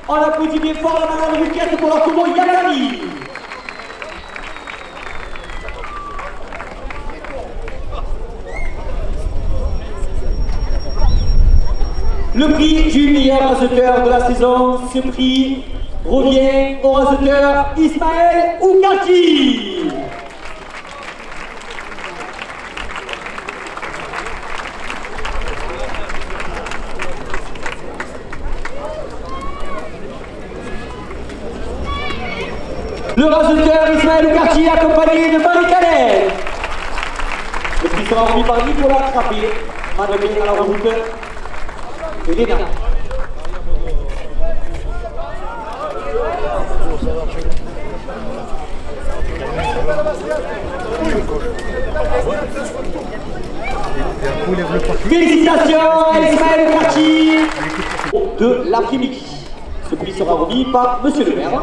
On applaudit bien fort la Madame Ruquette pour leur taureau Yagami. Le prix du meilleur raseteur de la saison, ce prix revient au raseteur Ismaël Oukati. Le raseteur Ismaël Oukati accompagné de Marie-Calais. Le prix sera remis par Nicolas Trappé, manœuvrier à la route de l'ENA. Félicitations à Ismaël Oukati de l'après-midi. Ce prix sera remis par Monsieur le maire,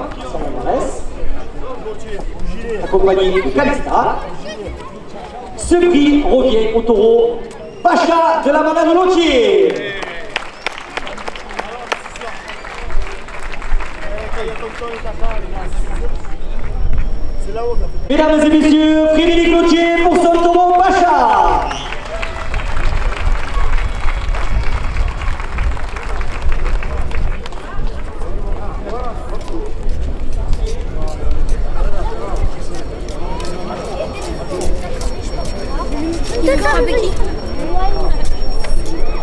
accompagné de Calista. Ce prix revient au taureau Pacha de la Manade de Lotier. Mesdames et messieurs, Frédéric Lotier pour son taureau Pacha.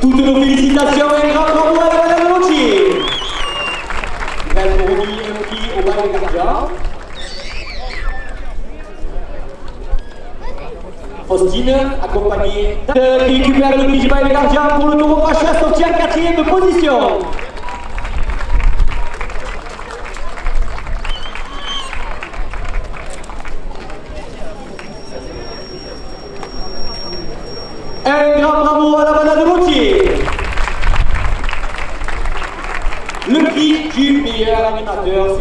Toutes nos félicitations et un grand bravo à la Madame Lotier. Belle fournie au bas des gardiens. Faustine, accompagnée qui récupère le prix du bail des gardiens pour le nouveau Pacha, sorti en 4e position. Un grand bravo à la Madame de Moutier. Le prix du meilleur animateur.